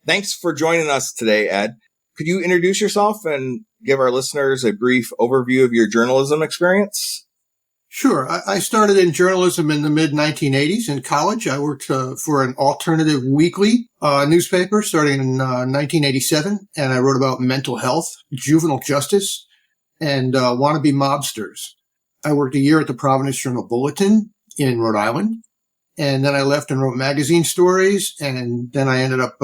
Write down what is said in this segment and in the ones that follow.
Thanks for joining us today, Ed. Could you introduce yourself and give our listeners a brief overview of your journalism experience? Sure. I started in journalism in the mid-1980s in college. I worked for an alternative weekly newspaper starting in 1987, and I wrote about mental health, juvenile justice, and wannabe mobsters. I worked a year at the Providence Journal-Bulletin in Rhode Island, and then I left and wrote magazine stories, and then I ended up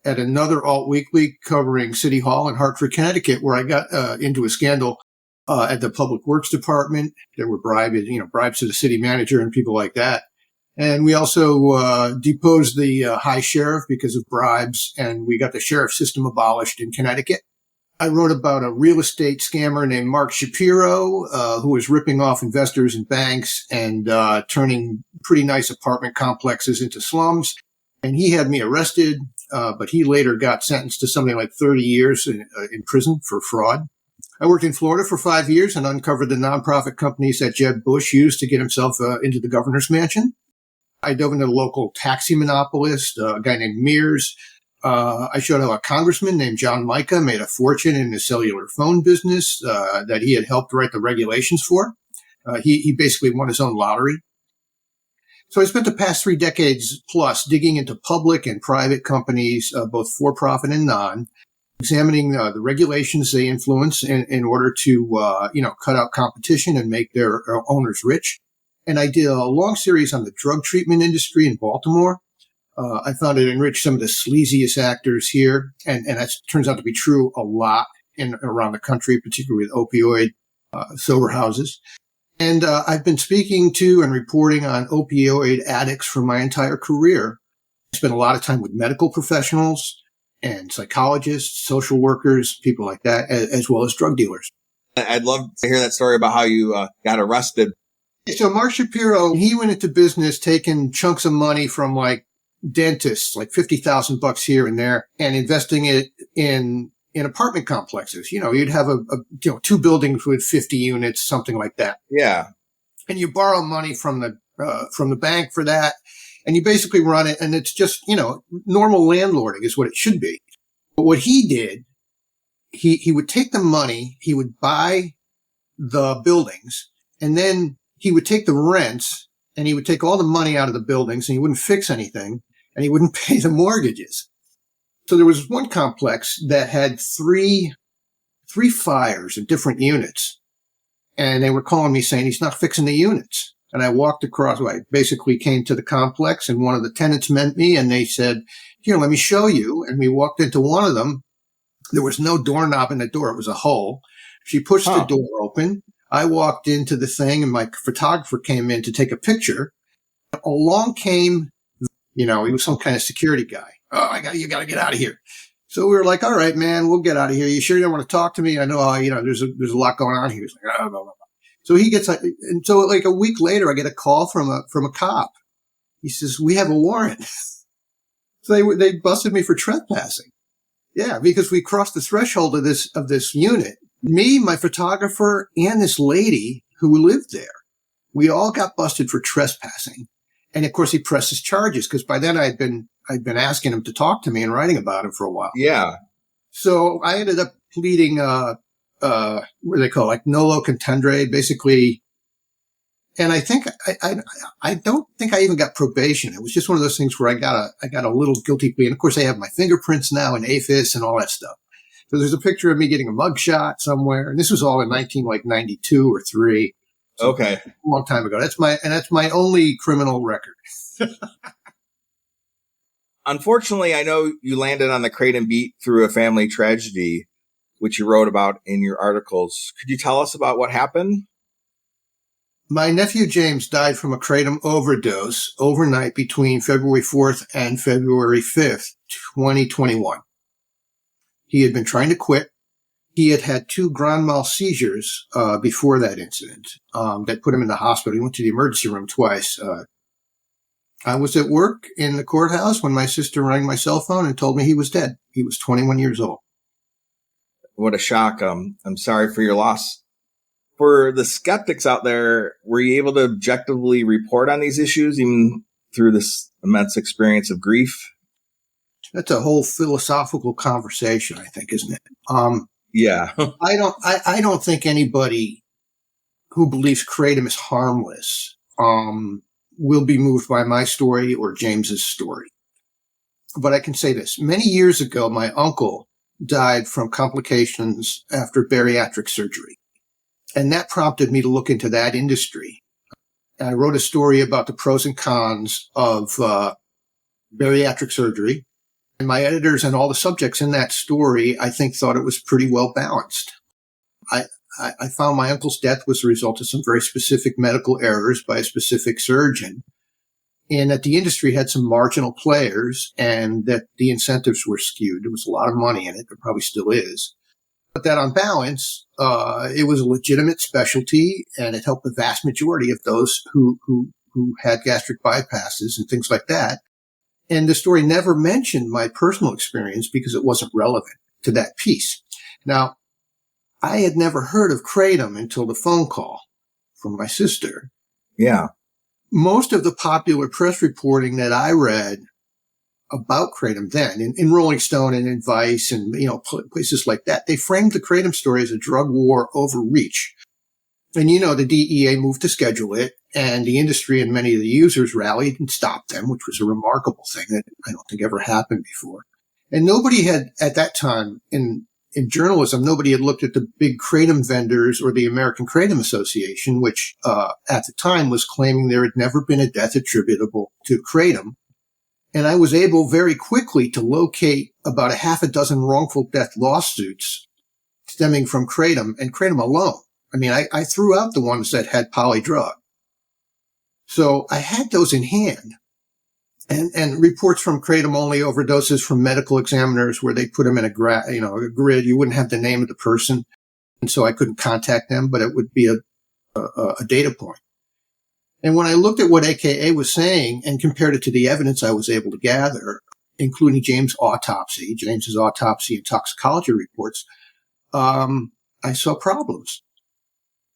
at another alt weekly covering City Hall in Hartford, Connecticut, where I got into a scandal at the Public Works Department. There were bribes to the city manager and people like that. And we also deposed the high sheriff because of bribes, and we got the sheriff system abolished in Connecticut. I wrote about a real estate scammer named Mark Shapiro, who was ripping off investors and banks and turning pretty nice apartment complexes into slums. And he had me arrested, but he later got sentenced to something like 30 years in prison for fraud. I worked in Florida for 5 years and uncovered the nonprofit companies that Jeb Bush used to get himself into the governor's mansion. I dove into the local taxi monopolist, a guy named Mears. I showed how a congressman named John Mica made a fortune in the cellular phone business that he had helped write the regulations for. He basically won his own lottery. So I spent the past 3 decades plus digging into public and private companies, both for-profit and non, examining the regulations they influence in order to, cut out competition and make their owners rich. And I did a long series on the drug treatment industry in Baltimore. I found it enriched some of the sleaziest actors here, and that turns out to be true a lot around the country, particularly with opioid sober houses. And I've been speaking to and reporting on opioid addicts for my entire career. I spent a lot of time with medical professionals and psychologists, social workers, people like that, as well as drug dealers. I'd love to hear that story about how you got arrested. So Mark Shapiro, he went into business taking chunks of money from like dentists, like $50,000 here and there, and investing it in apartment complexes. You'd have a 2 buildings with 50 units, something like that. Yeah. And you borrow money from the bank for that, and you basically run it, and it's just, normal landlording is what it should be. But what he did, he would take the money, he would buy the buildings, and then he would take the rents, and he would take all the money out of the buildings, and he wouldn't fix anything, and he wouldn't pay the mortgages. So there was one complex that had three fires in different units, and they were calling me saying he's not fixing the units. And I walked across, I basically came to the complex, and one of the tenants met me, and they said, "Here, let me show you." And we walked into one of them. There was no doorknob in the door. It was a hole. She pushed the door open. I walked into the thing, and my photographer came in to take a picture. Along came, he was some kind of security guy. "Oh, you got to get out of here." So we were like, "All right, man, we'll get out of here. You sure you don't want to talk to me? I know, there's a lot going on here." He's like, "Oh, no. So he gets, and so like a week later, I get a call from a cop. He says, "We have a warrant." So they busted me for trespassing. Yeah, because we crossed the threshold of this unit. Me, my photographer, and this lady who lived there. We all got busted for trespassing. And of course, he presses charges because by then I'd been asking him to talk to me and writing about him for a while. Yeah. So I ended up pleading, what do they call it? Like nolo contendere, basically. And I think I don't think I even got probation. It was just one of those things where I got a little guilty plea. And of course, I have my fingerprints now and APHIS and all that stuff. So there's a picture of me getting a mugshot somewhere, and this was all in 1992 or 3. So Okay. A long time ago. That's my only criminal record. Unfortunately, I know you landed on the Kratom beat through a family tragedy, which you wrote about in your articles. Could you tell us about what happened? My nephew James died from a Kratom overdose overnight between February 4th and February 5th, 2021. He had been trying to quit. He had had 2 grand mal seizures before that incident that put him in the hospital. He went to the emergency room twice. I was at work in the courthouse when my sister rang my cell phone and told me he was dead. He was 21 years old. What a shock. I'm sorry for your loss. For the skeptics out there, were you able to objectively report on these issues even through this immense experience of grief? That's a whole philosophical conversation, I think, isn't it? Yeah. I don't think anybody who believes kratom is harmless will be moved by my story or James's story. But I can say this. Many years ago, my uncle died from complications after bariatric surgery. And that prompted me to look into that industry. And I wrote a story about the pros and cons of bariatric surgery. And my editors and all the subjects in that story, I think, thought it was pretty well balanced. I found my uncle's death was the result of some very specific medical errors by a specific surgeon, and that the industry had some marginal players and that the incentives were skewed. There was a lot of money in it. There probably still is. But that on balance, it was a legitimate specialty, and it helped the vast majority of those who had gastric bypasses and things like that. And the story never mentioned my personal experience because it wasn't relevant to that piece. Now, I had never heard of kratom until the phone call from my sister. Yeah. Most of the popular press reporting that I read about kratom then in Rolling Stone and in Vice and, places like that, they framed the kratom story as a drug war overreach. And, the DEA moved to schedule it, and the industry and many of the users rallied and stopped them, which was a remarkable thing that I don't think ever happened before. And nobody had, at that time, in journalism, nobody had looked at the big kratom vendors or the American Kratom Association, which at the time was claiming there had never been a death attributable to kratom. And I was able very quickly to locate about a half a dozen wrongful death lawsuits stemming from kratom and kratom alone. I mean, I threw out the ones that had polydrug. So I had those in hand. And reports from kratom-only overdoses from medical examiners where they put them in a grid. You wouldn't have the name of the person, and so I couldn't contact them, but it would be a data point. And when I looked at what AKA was saying and compared it to the evidence I was able to gather, including James's autopsy and toxicology reports, I saw problems.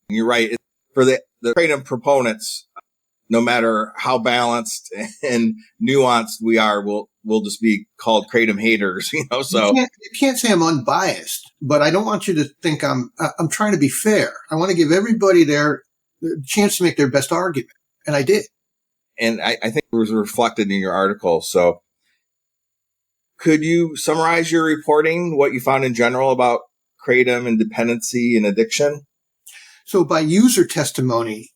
You're right. For the kratom proponents, no matter how balanced and nuanced we are, we'll just be called kratom haters, so. You can't say I'm unbiased, but I don't want you to think I'm trying to be fair. I want to give everybody the chance to make their best argument. And I did. And I think it was reflected in your article. So could you summarize your reporting, what you found in general about kratom and dependency and addiction? So by user testimony,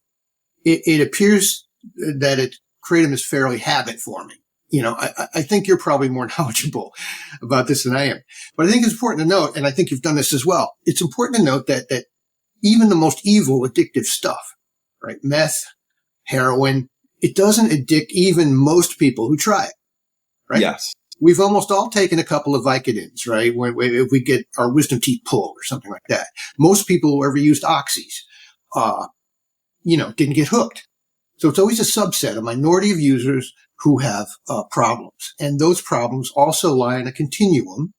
it appears that kratom is fairly habit forming. I think you're probably more knowledgeable about this than I am. But I think it's important to note, and I think you've done this as well, it's important to note that even the most evil addictive stuff, right, meth, heroin, it doesn't addict even most people who try it, right? Yes. We've almost all taken a couple of Vicodins, right? If we get our wisdom teeth pulled or something like that. Most people who ever used oxys, didn't get hooked. So it's always a subset, a minority of users who have problems. And those problems also lie in a continuum.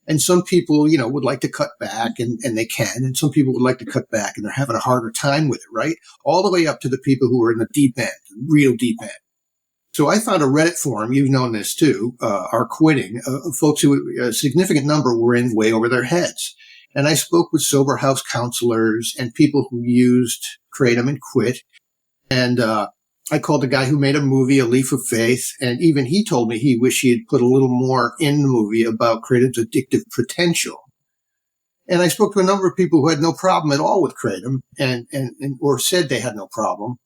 And some people, would like to cut back and they can. And some people would like to cut back and they're having a harder time with it, right? All the way up to the people who are in the deep end, real deep end. So I found a Reddit forum, you've known this too, are quitting, folks who a significant number were in way over their heads. And I spoke with sober house counselors and people who used kratom and quit. And I called the guy who made a movie, A Leaf of Faith, and even he told me he wished he had put a little more in the movie about kratom's addictive potential. And I spoke to a number of people who had no problem at all with kratom and or said they had no problem.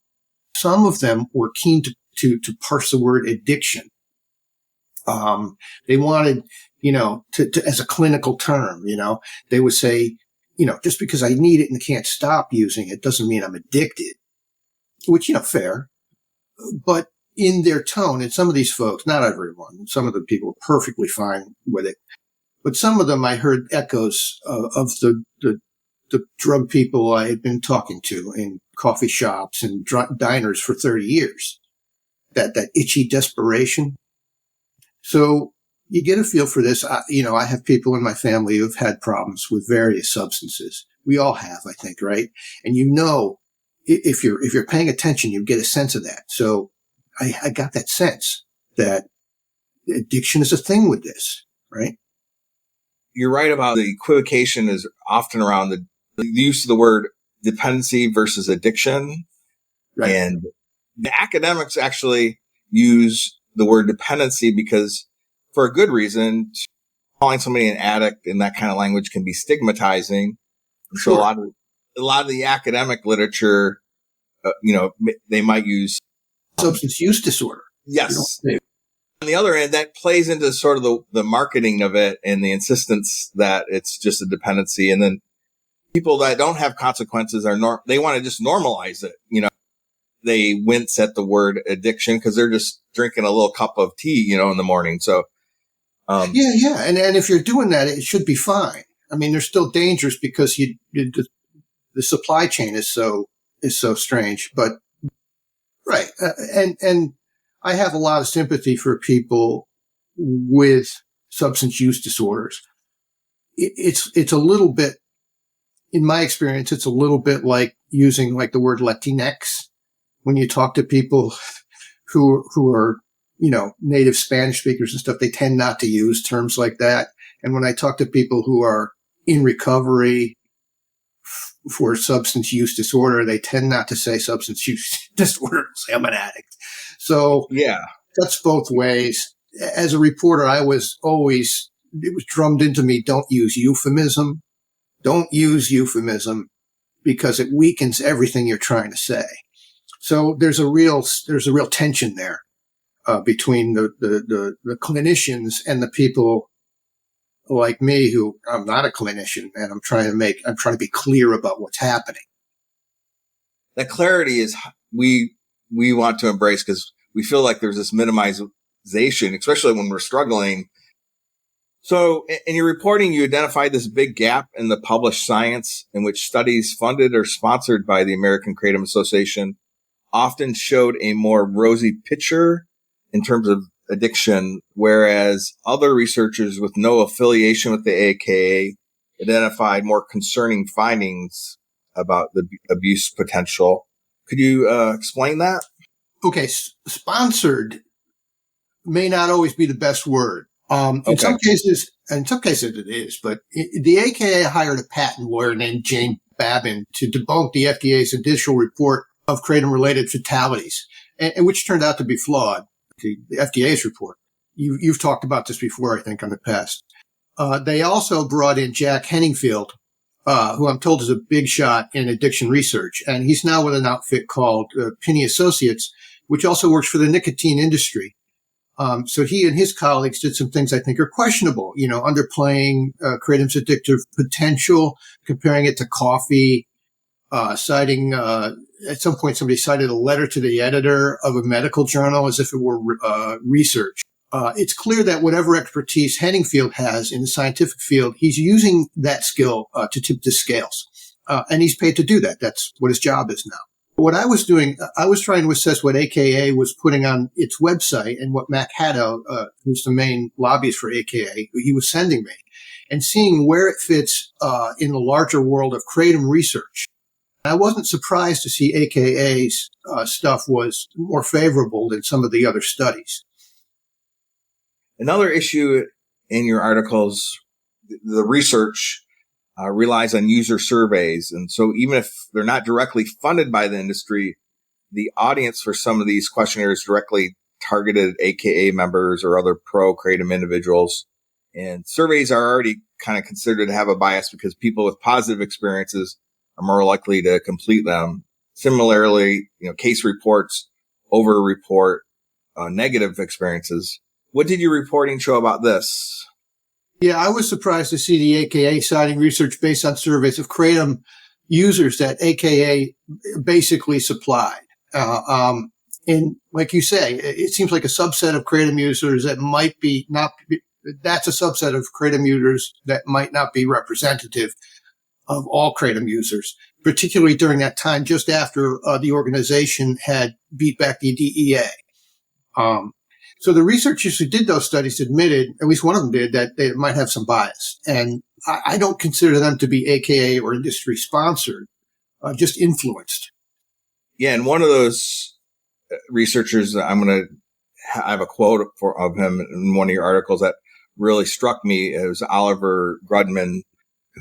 Some of them were keen to parse the word addiction. They wanted, to as a clinical term, they would say, just because I need it and can't stop using it doesn't mean I'm addicted, which, fair. But in their tone, and some of these folks, not everyone, some of the people are perfectly fine with it. But some of them I heard echoes of the drug people I had been talking to in coffee shops and diners for 30 years. That itchy desperation. So you get a feel for this. I have people in my family who've had problems with various substances. We all have, I think, right? And if you're paying attention, you get a sense of that. So I got that sense that addiction is a thing with this, right? You're right about the equivocation is often around the use of the word dependency versus addiction. Right. And the academics actually use the word dependency because for a good reason, calling somebody an addict in that kind of language can be stigmatizing. Sure. So a lot of the academic literature, they might use substance use disorder. Yes. On the other end, that plays into sort of the marketing of it and the insistence that it's just a dependency. And then people that don't have consequences they want to just normalize it. They wince at the word addiction because they're just drinking a little cup of tea, in the morning. So, yeah. And if you're doing that, it should be fine. I mean, they're still dangerous because the supply chain is so strange, but right. And I have a lot of sympathy for people with substance use disorders. It's a little bit, in my experience, it's a little bit like using like the word Latinx when you talk to people who are, native Spanish speakers and stuff. They tend not to use terms like that. And when I talk to people who are in recovery for substance use disorder, they tend not to say substance use disorder. Say I'm an addict. So yeah, that's both ways. As a reporter, it was drummed into me, don't use euphemism. Don't use euphemism because it weakens everything you're trying to say. So there's a real tension there between the clinicians and the people like me who I'm not a clinician and I'm trying to be clear about what's happening. That clarity is we want to embrace because we feel like there's this minimization, especially when we're struggling. So in your reporting, you identified this big gap in the published science in which studies funded or sponsored by the American Kratom Association often showed a more rosy picture in terms of addiction, whereas other researchers with no affiliation with the AKA identified more concerning findings about the abuse potential. Could you explain that? Okay, sponsored may not always be the best word. In some cases it is, but the AKA hired a patent lawyer named Jane Babin to debunk the FDA's initial report of kratom-related fatalities, and which turned out to be flawed. The FDA's report. You've talked about this before, I think, on the past. They also brought in Jack Henningfield, who I'm told is a big shot in addiction research, and he's now with an outfit called Pinney Associates, which also works for the nicotine industry. So he and his colleagues did some things I think are questionable, underplaying kratom's addictive potential, comparing it to coffee, citing, at some point somebody cited a letter to the editor of a medical journal as if it were research. It's clear that whatever expertise Henningfield has in the scientific field, he's using that skill to tip the scales. And he's paid to do that. That's what his job is now. What I was doing, I was trying to assess what AKA was putting on its website and what Mac Haddo, who's the main lobbyist for AKA, he was sending me, and seeing where it fits in the larger world of kratom research. I wasn't surprised to see AKA's stuff was more favorable than some of the other studies. Another issue in your articles, the research relies on user surveys. And so even if they're not directly funded by the industry, the audience for some of these questionnaires directly targeted AKA members or other pro-kratom individuals. And surveys are already kind of considered to have a bias because people with positive experiences are more likely to complete them. Similarly, case reports over-report negative experiences. What did your reporting show about this? Yeah, I was surprised to see the AKA citing research based on surveys of kratom users that AKA basically supplied. And like you say, it seems like a subset of kratom users that might be that's a subset of kratom users that might not be representative of all kratom users, particularly during that time just after the organization had beat back the DEA. So the researchers who did those studies admitted, at least one of them did, that they might have some bias. And I don't consider them to be AKA or industry sponsored, just influenced. Yeah, and one of those researchers I'm going to I have a quote of him in one of your articles that really struck me. It was Oliver Grudman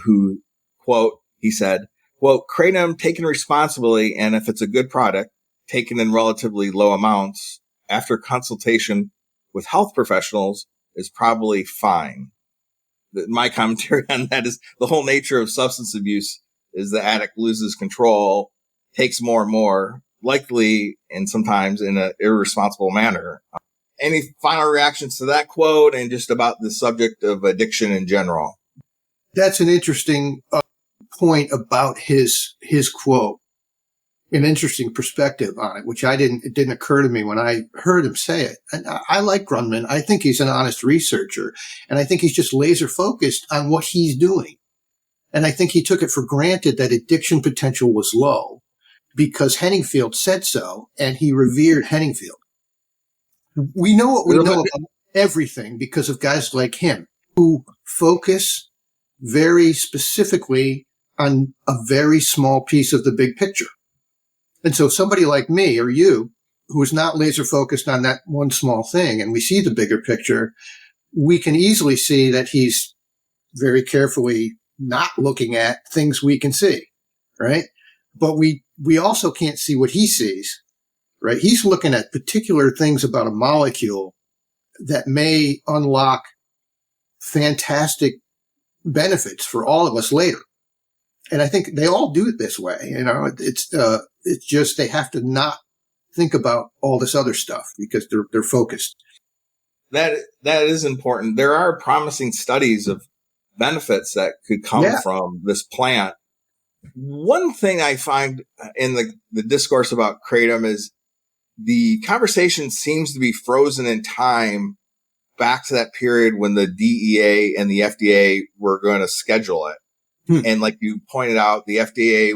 who, quote, he said, quote, Kratom taken responsibly, and if it's a good product, taken in relatively low amounts after consultation with health professionals, is probably fine. My commentary on that is the whole nature of substance abuse is the addict loses control, takes more and more, likely and sometimes in an irresponsible manner. Any final reactions to that quote and just about the subject of addiction in general? That's an interesting point about his quote, an interesting perspective on it, which it didn't occur to me when I heard him say it. And I like Grundman. I think he's an honest researcher, and I think he's just laser focused on what he's doing. And I think he took it for granted that addiction potential was low because Henningfield said so, and he revered Henningfield. We know what we know about everything because of guys like him who focus very specifically on a very small piece of the big picture. And so somebody like me or you, who is not laser focused on that one small thing, and we see the bigger picture, we can easily see that he's very carefully not looking at things we can see, right? But we also can't see what he sees, right? He's looking at particular things about a molecule that may unlock fantastic benefits for all of us later. And I think they all do it this way. You know, it's just they have to not think about all this other stuff because they're focused. That is important. There are promising studies of benefits that could come from this plant. One thing I find in the discourse about Kratom is the conversation seems to be frozen in time back to that period when the DEA and the FDA were going to schedule it. And like you pointed out, the FDA,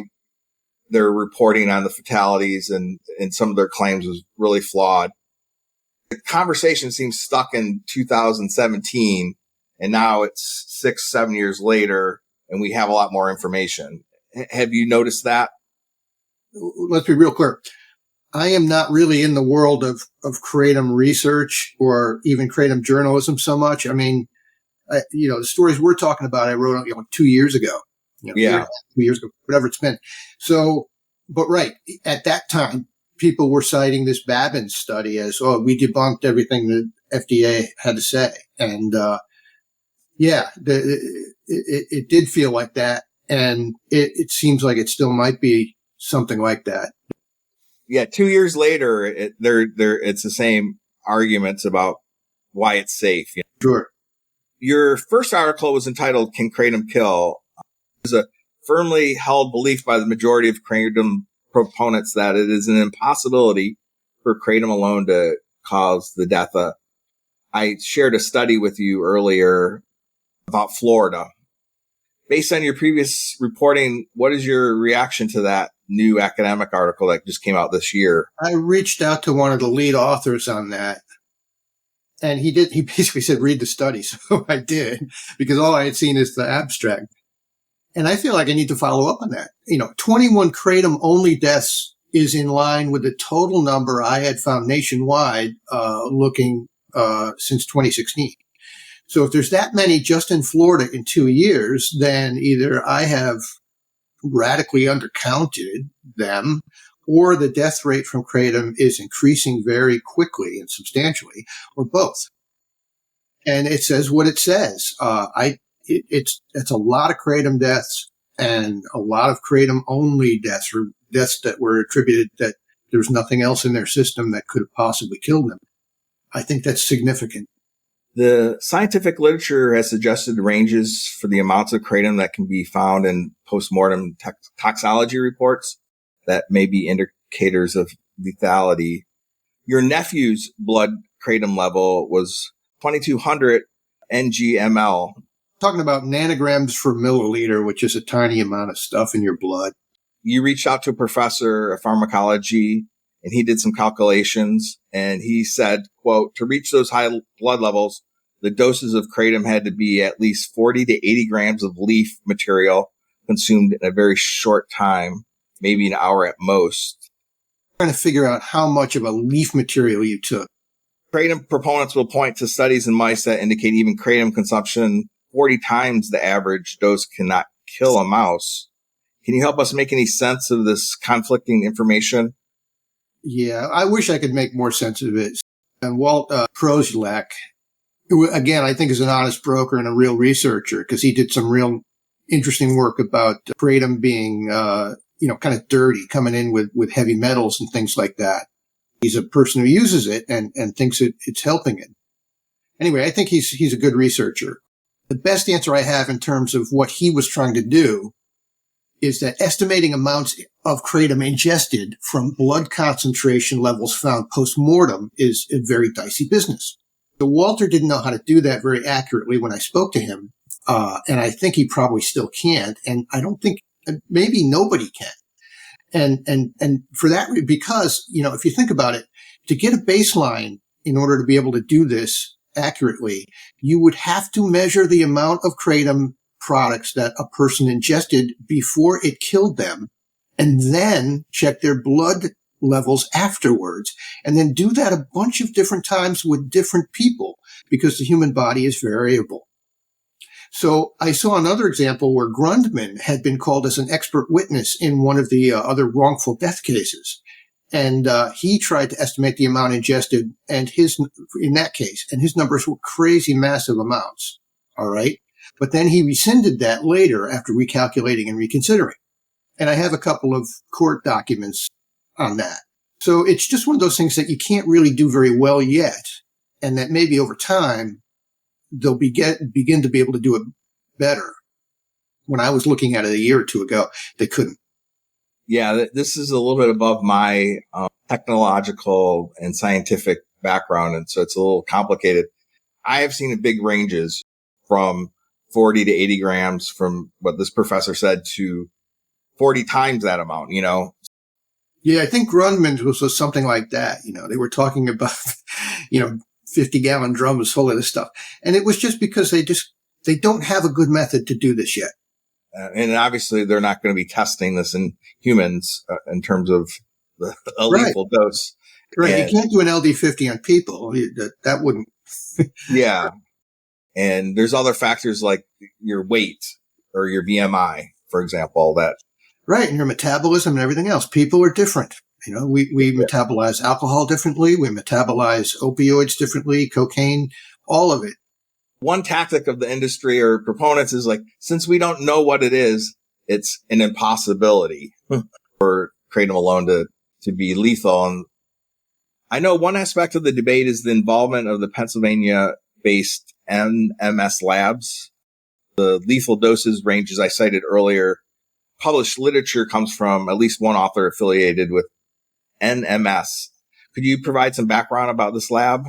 their reporting on the fatalities and some of their claims was really flawed. The conversation seems stuck in 2017, and now it's 6-7 years later, and we have a lot more information. Have you noticed that? Let's be real clear. I am not really in the world of Kratom research or even Kratom journalism so much. I mean, the stories we're talking about, I wrote 2 years ago, 2 years ago, whatever it's been. So, but right at that time, people were citing this Babin study as, we debunked everything the FDA had to say. And, it did feel like that. And it seems like it still might be something like that. Yeah. 2 years later, it's the same arguments about why it's safe. Sure. Your first article was entitled, Can Kratom Kill? It's a firmly held belief by the majority of Kratom proponents that it is an impossibility for Kratom alone to cause the death. I shared a study with you earlier about Florida. Based on your previous reporting, what is your reaction to that new academic article that just came out this year? I reached out to one of the lead authors on that. And he basically said, read the study. So I did, because all I had seen is the abstract. And I feel like I need to follow up on that. 21 Kratom only deaths is in line with the total number I had found nationwide, looking, since 2016. So if there's that many just in Florida in 2 years, then either I have radically undercounted them, or the death rate from Kratom is increasing very quickly and substantially, or both. And it says what it says. It's a lot of Kratom deaths and a lot of Kratom only deaths, or deaths that were attributed that there's nothing else in their system that could have possibly killed them. I think that's significant. The scientific literature has suggested ranges for the amounts of Kratom that can be found in postmortem toxicology reports that may be indicators of lethality. Your nephew's blood Kratom level was 2,200 ng/ml. Talking about nanograms per milliliter, which is a tiny amount of stuff in your blood. You reached out to a professor of pharmacology, and he did some calculations, and he said, quote, to reach those high blood levels, the doses of Kratom had to be at least 40 to 80 grams of leaf material consumed in a very short time, maybe an hour at most. Trying to figure out how much of a leaf material you took. Kratom proponents will point to studies in mice that indicate even kratom consumption 40 times the average dose cannot kill a mouse. Can you help us make any sense of this conflicting information? Yeah, I wish I could make more sense of it. And Walt Prozlak, who, again, I think is an honest broker and a real researcher, because he did some real interesting work about kratom being, kind of dirty, coming in with heavy metals and things like that. He's a person who uses it and thinks it's helping it. Anyway, I think he's a good researcher. The best answer I have in terms of what he was trying to do is that estimating amounts of kratom ingested from blood concentration levels found post-mortem is a very dicey business. So Walter didn't know how to do that very accurately when I spoke to him. And I think he probably still can't. And I don't think, maybe nobody can. And for that, because, if you think about it, to get a baseline in order to be able to do this accurately, you would have to measure the amount of kratom products that a person ingested before it killed them, and then check their blood levels afterwards, and then do that a bunch of different times with different people, because the human body is variable. So I saw another example where Grundman had been called as an expert witness in one of the other wrongful death cases. And he tried to estimate the amount ingested, and his numbers were crazy massive amounts. All right. But then he rescinded that later after recalculating and reconsidering. And I have a couple of court documents on that. So it's just one of those things that you can't really do very well yet. And that maybe over time, they'll begin to be able to do it better. When I was looking at it a year or two ago, they couldn't. Yeah, this is a little bit above my technological and scientific background, and so it's a little complicated. I have seen big ranges from 40 to 80 grams from what this professor said to 40 times that amount, Yeah, I think Grundman's was something like that. They were talking about, 50-gallon drums full of this stuff. And it was just because they don't have a good method to do this yet. And obviously they're not going to be testing this in humans in terms of a lethal dose. Right. And you can't do an LD50 on people. That wouldn't. Yeah. And there's other factors like your weight or your BMI, for example, that. Right. And your metabolism and everything else. People are different. We metabolize alcohol differently. We metabolize opioids differently, cocaine, all of it. One tactic of the industry or proponents is like, since we don't know what it is, it's an impossibility for kratom alone to be lethal. And I know one aspect of the debate is the involvement of the Pennsylvania-based NMS labs. The lethal doses ranges I cited earlier. Published literature comes from at least one author affiliated with NMS. Could you provide some background about this lab?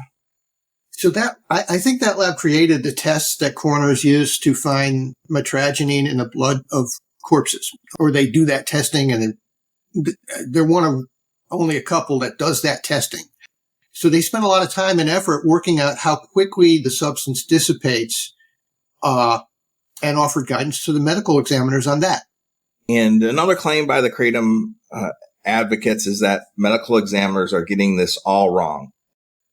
So I think that lab created the tests that coroners use to find mitragynine in the blood of corpses, or they do that testing, and they're one of only a couple that does that testing. So they spend a lot of time and effort working out how quickly the substance dissipates, and offered guidance to the medical examiners on that. And another claim by the kratom advocates is that medical examiners are getting this all wrong.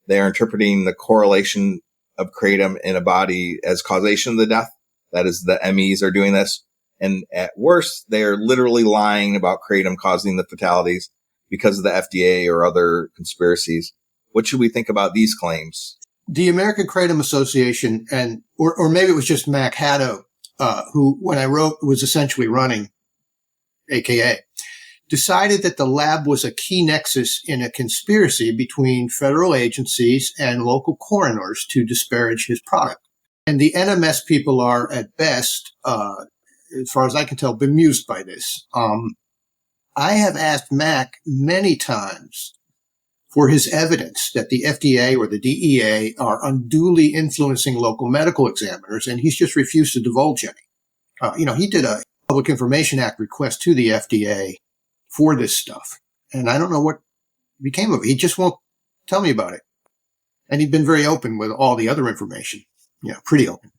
They are interpreting the correlation of kratom in a body as causation of the death. That is, the MEs are doing this. And at worst, they are literally lying about kratom causing the fatalities because of the FDA or other conspiracies. What should we think about these claims? The American Kratom Association, or maybe it was just Mac Haddo, who, when I wrote, was essentially running, AKA, decided that the lab was a key nexus in a conspiracy between federal agencies and local coroners to disparage his product. And the NMS people are, at best, as far as I can tell, bemused by this. I have asked Mac many times for his evidence that the FDA or the DEA are unduly influencing local medical examiners, and he's just refused to divulge any. He did a Public Information Act request to the FDA for this stuff. And I don't know what became of it. He just won't tell me about it. And he'd been very open with all the other information, pretty open.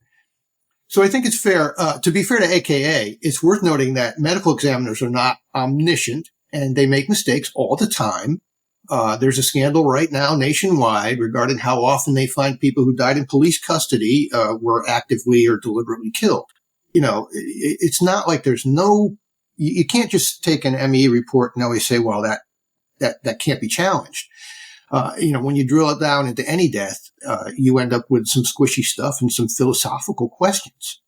So I think it's fair, to be fair to AKA, it's worth noting that medical examiners are not omniscient and they make mistakes all the time. There's a scandal right now nationwide regarding how often they find people who died in police custody were actively or deliberately killed. It's not like there's no, you can't just take an ME report and always say, well, that can't be challenged. When you drill it down into any death, you end up with some squishy stuff and some philosophical questions.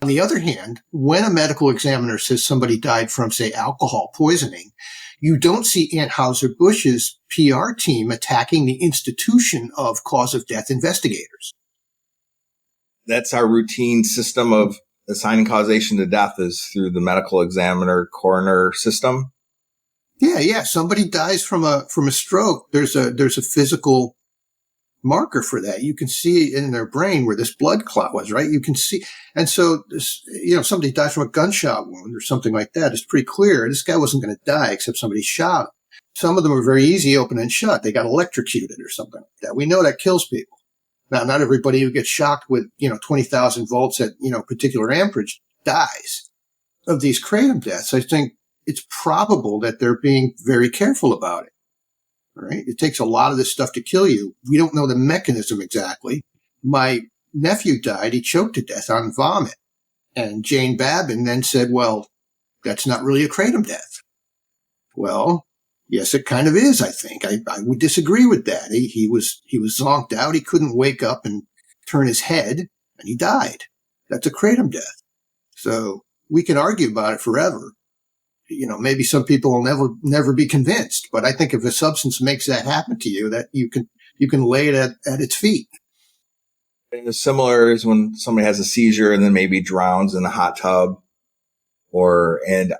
On the other hand, when a medical examiner says somebody died from, say, alcohol poisoning, you don't see Anheuser-Busch's PR team attacking the institution of cause of death investigators. That's our routine system of assigning causation to death is through the medical examiner coroner system. Yeah. Somebody dies from a stroke. There's a physical marker for that. You can see in their brain where this blood clot was, right? You can see. And so, somebody dies from a gunshot wound or something like that. It's pretty clear. This guy wasn't going to die except somebody shot him. Some of them are very easy, open and shut. They got electrocuted or something like that. We know that kills people. Now, not everybody who gets shocked with, 20,000 volts at, particular amperage dies of these kratom deaths. I think it's probable that they're being very careful about it. Right? It takes a lot of this stuff to kill you. We don't know the mechanism exactly. My nephew died. He choked to death on vomit. And Jane Babin then said, well, that's not really a kratom death. Well, yes, it kind of is, I think. I would disagree with that. He was zonked out. He couldn't wake up and turn his head, and he died. That's a kratom death. So we can argue about it forever. Maybe some people will never be convinced, but I think if a substance makes that happen to you, that you can lay it at its feet. It's similar as when somebody has a seizure and then maybe drowns in a hot tub, and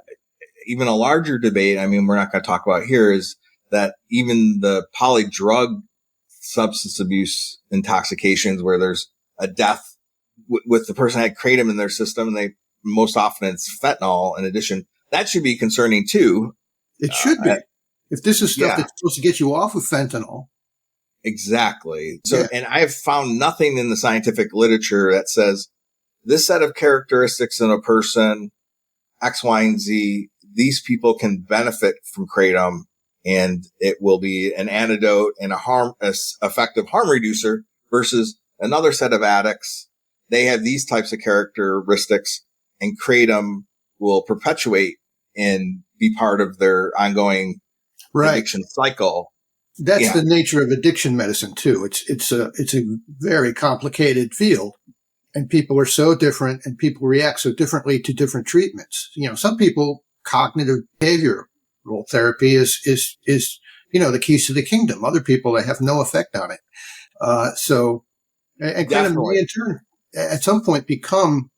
even a larger debate. I mean, we're not going to talk about here is that even the polydrug substance abuse intoxications where there's a death with the person had kratom in their system, and most often it's fentanyl in addition. That should be concerning too. It should be. If this is stuff that's supposed to get you off of fentanyl. Exactly. So, and I have found nothing in the scientific literature that says this set of characteristics in a person, X, Y, and Z, these people can benefit from kratom and it will be an antidote and a effective harm reducer versus another set of addicts. They have these types of characteristics and kratom will perpetuate and be part of their ongoing addiction cycle. That's the nature of addiction medicine too. It's a very complicated field, and people are so different, and people react so differently to different treatments. Some people, cognitive behavioral therapy is the keys to the kingdom. Other people, they have no effect on it. And kratom may in turn at some point become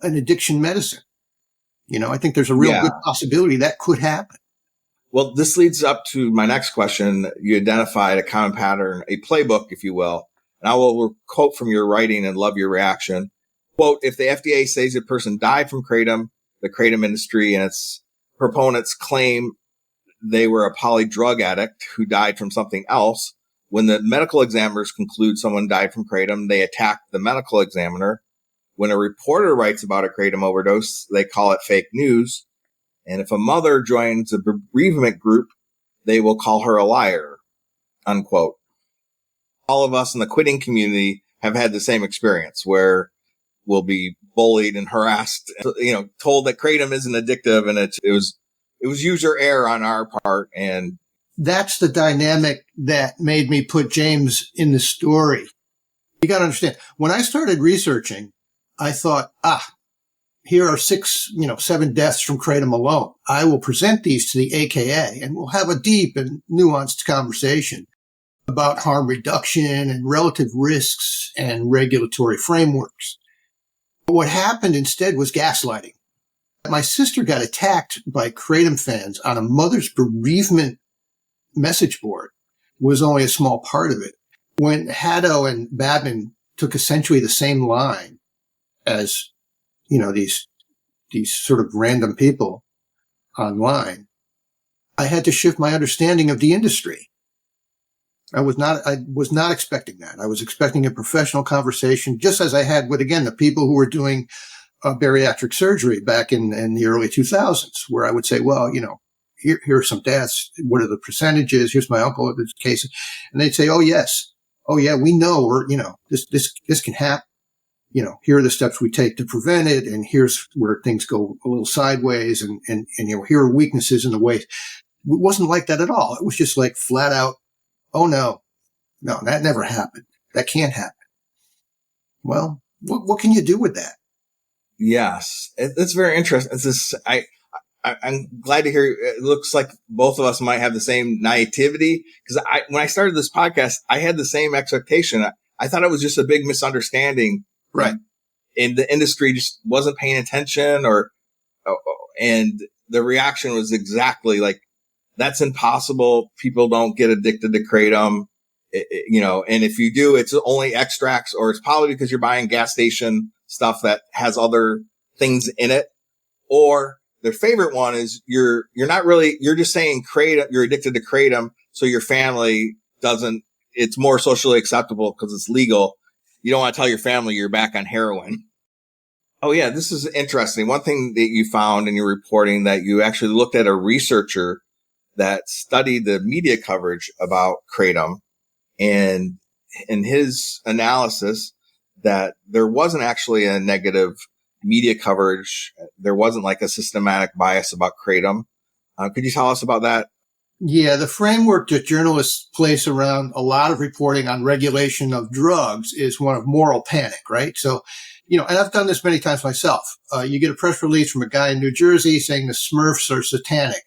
an addiction medicine. I think there's a real good possibility that could happen. Well, this leads up to my next question. You identified a common pattern, a playbook, if you will. And I will quote from your writing and love your reaction. Quote, if the FDA says a person died from kratom, the kratom industry and its proponents claim they were a polydrug addict who died from something else. When the medical examiners conclude someone died from kratom, they attack the medical examiner. When a reporter writes about a kratom overdose, they call it fake news. And if a mother joins a bereavement group, they will call her a liar, unquote. All of us in the quitting community have had the same experience where we'll be bullied and harassed, told that kratom isn't addictive, and it was user error on our part. And that's the dynamic that made me put James in the story. You got to understand, when I started researching, I thought, here are 7 deaths from kratom alone. I will present these to the AKA and we'll have a deep and nuanced conversation about harm reduction and relative risks and regulatory frameworks. But what happened instead was gaslighting. My sister got attacked by kratom fans on a mother's bereavement message board. Was only a small part of it. When Haddo and Babin took essentially the same line as these sort of random people online, I had to shift my understanding of the industry. I was not expecting that. I was expecting a professional conversation, just as I had with, again, the people who were doing bariatric surgery back in the early 2000s, where I would say, well, here are some deaths. What are the percentages? Here's my uncle in this case. And they'd say, oh, yes. Oh, yeah, we know, or, this can happen. Here are the steps we take to prevent it. And here's where things go a little sideways. And here are weaknesses in the way. It wasn't like that at all. It was just like flat out, oh, no, that never happened. That can't happen. Well, what can you do with that? Yes, it's very interesting. It's this, I'm glad to hear. It looks like both of us might have the same naivety, because when I started this podcast, I had the same expectation. I thought it was just a big misunderstanding, right? And the industry just wasn't paying attention, and the reaction was exactly like, "That's impossible. People don't get addicted to kratom." And if you do, it's only extracts, or it's probably because you're buying gas station stuff that has other things in it. Or their favorite one is you're just saying kratom, you're addicted to kratom, so your family doesn't, it's more socially acceptable because it's legal. You don't want to tell your family you're back on heroin. Oh yeah, this is interesting. One thing that you found in your reporting, that you actually looked at a researcher that studied the media coverage about kratom, and in his analysis, that there wasn't actually a negative media coverage. There wasn't like a systematic bias about kratom. Could you tell us about that? Yeah, the framework that journalists place around a lot of reporting on regulation of drugs is one of moral panic, right? So, and I've done this many times myself. You get a press release from a guy in New Jersey saying the Smurfs are satanic.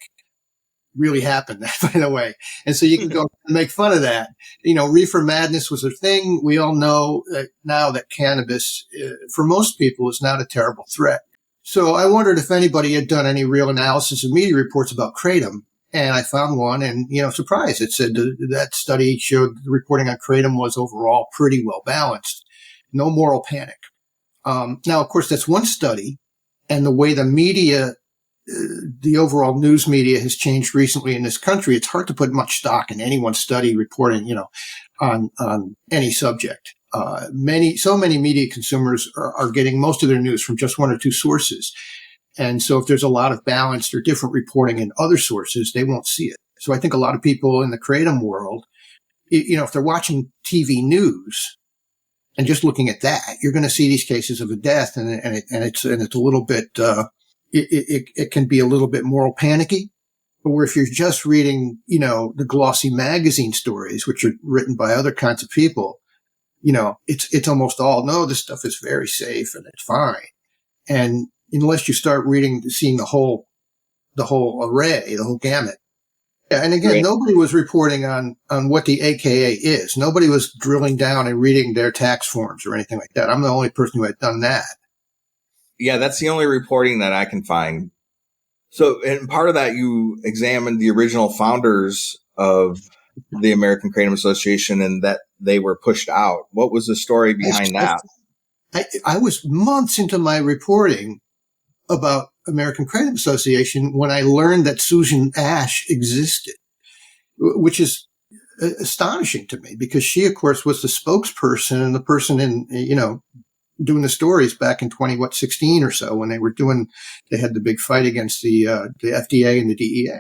Really happened, by the way. And so you can go and make fun of that. Reefer madness was a thing. We all know now that cannabis, for most people, is not a terrible threat. So I wondered if anybody had done any real analysis of media reports about kratom. And I found one, and, surprise. It said that study showed the reporting on kratom was overall pretty well balanced. No moral panic. Now, of course, that's one study, and the way the media, the overall news media has changed recently in this country. It's hard to put much stock in any one study reporting, on any subject. So many media consumers are getting most of their news from just one or two sources. And so if there's a lot of balanced or different reporting in other sources, they won't see it. So I think a lot of people in the kratom world, if they're watching TV news and just looking at that, you're going to see these cases of a death, and it's a little bit, it can be a little bit moral panicky. But where if you're just reading, the glossy magazine stories, which are written by other kinds of people, it's almost all, no, this stuff is very safe and it's fine. And unless you start seeing the whole array, the whole gamut. Yeah, and again, Right. Nobody was reporting on what the AKA is. Nobody was drilling down and reading their tax forms or anything like that. I'm the only person who had done that. Yeah, that's the only reporting that I can find. So, and part of that, you examined the original founders of the American Kratom Association, and that they were pushed out. What was the story behind that? I was months into my reporting about American Kratom Association when I learned that Susan Ash existed, which is astonishing to me, because she, of course, was the spokesperson and the person in, doing the stories back in 2016 or so, when they had the big fight against the FDA and the DEA.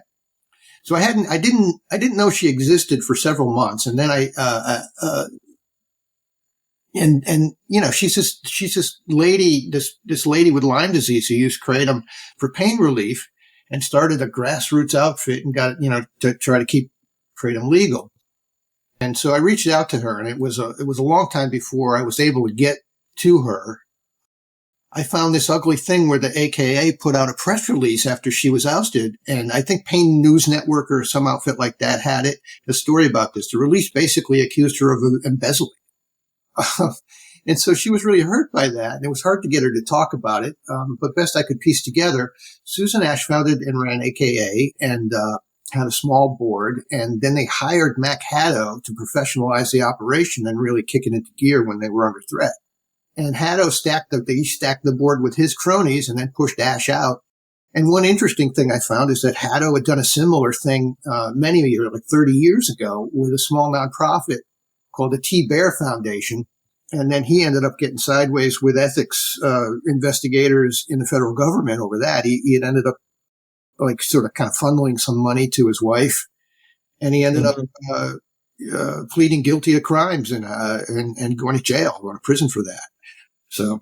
So I didn't know she existed for several months. And then she's this lady, this lady with Lyme disease who used kratom for pain relief and started a grassroots outfit and got, to try to keep kratom legal. And so I reached out to her, and it was a long time before I was able to get to her. I found this ugly thing where the AKA put out a press release after she was ousted, and I think Pain News Network or some outfit like that had a story about this. The release basically accused her of embezzling. And so she was really hurt by that, and it was hard to get her to talk about it. But best I could piece together, Susan Ash founded and ran AKA and had a small board, and then they hired Mac Haddo to professionalize the operation and really kick it into gear when they were under threat. And Haddo stacked the board with his cronies and then pushed Ash out. And one interesting thing I found is that Haddo had done a similar thing many years, like 30 years ago, with a small nonprofit called the T. Bear Foundation. And then he ended up getting sideways with ethics investigators in the federal government over that. He had ended up like sort of kind of funneling some money to his wife. And he ended up pleading guilty to crimes and going to jail, going to prison for that. So,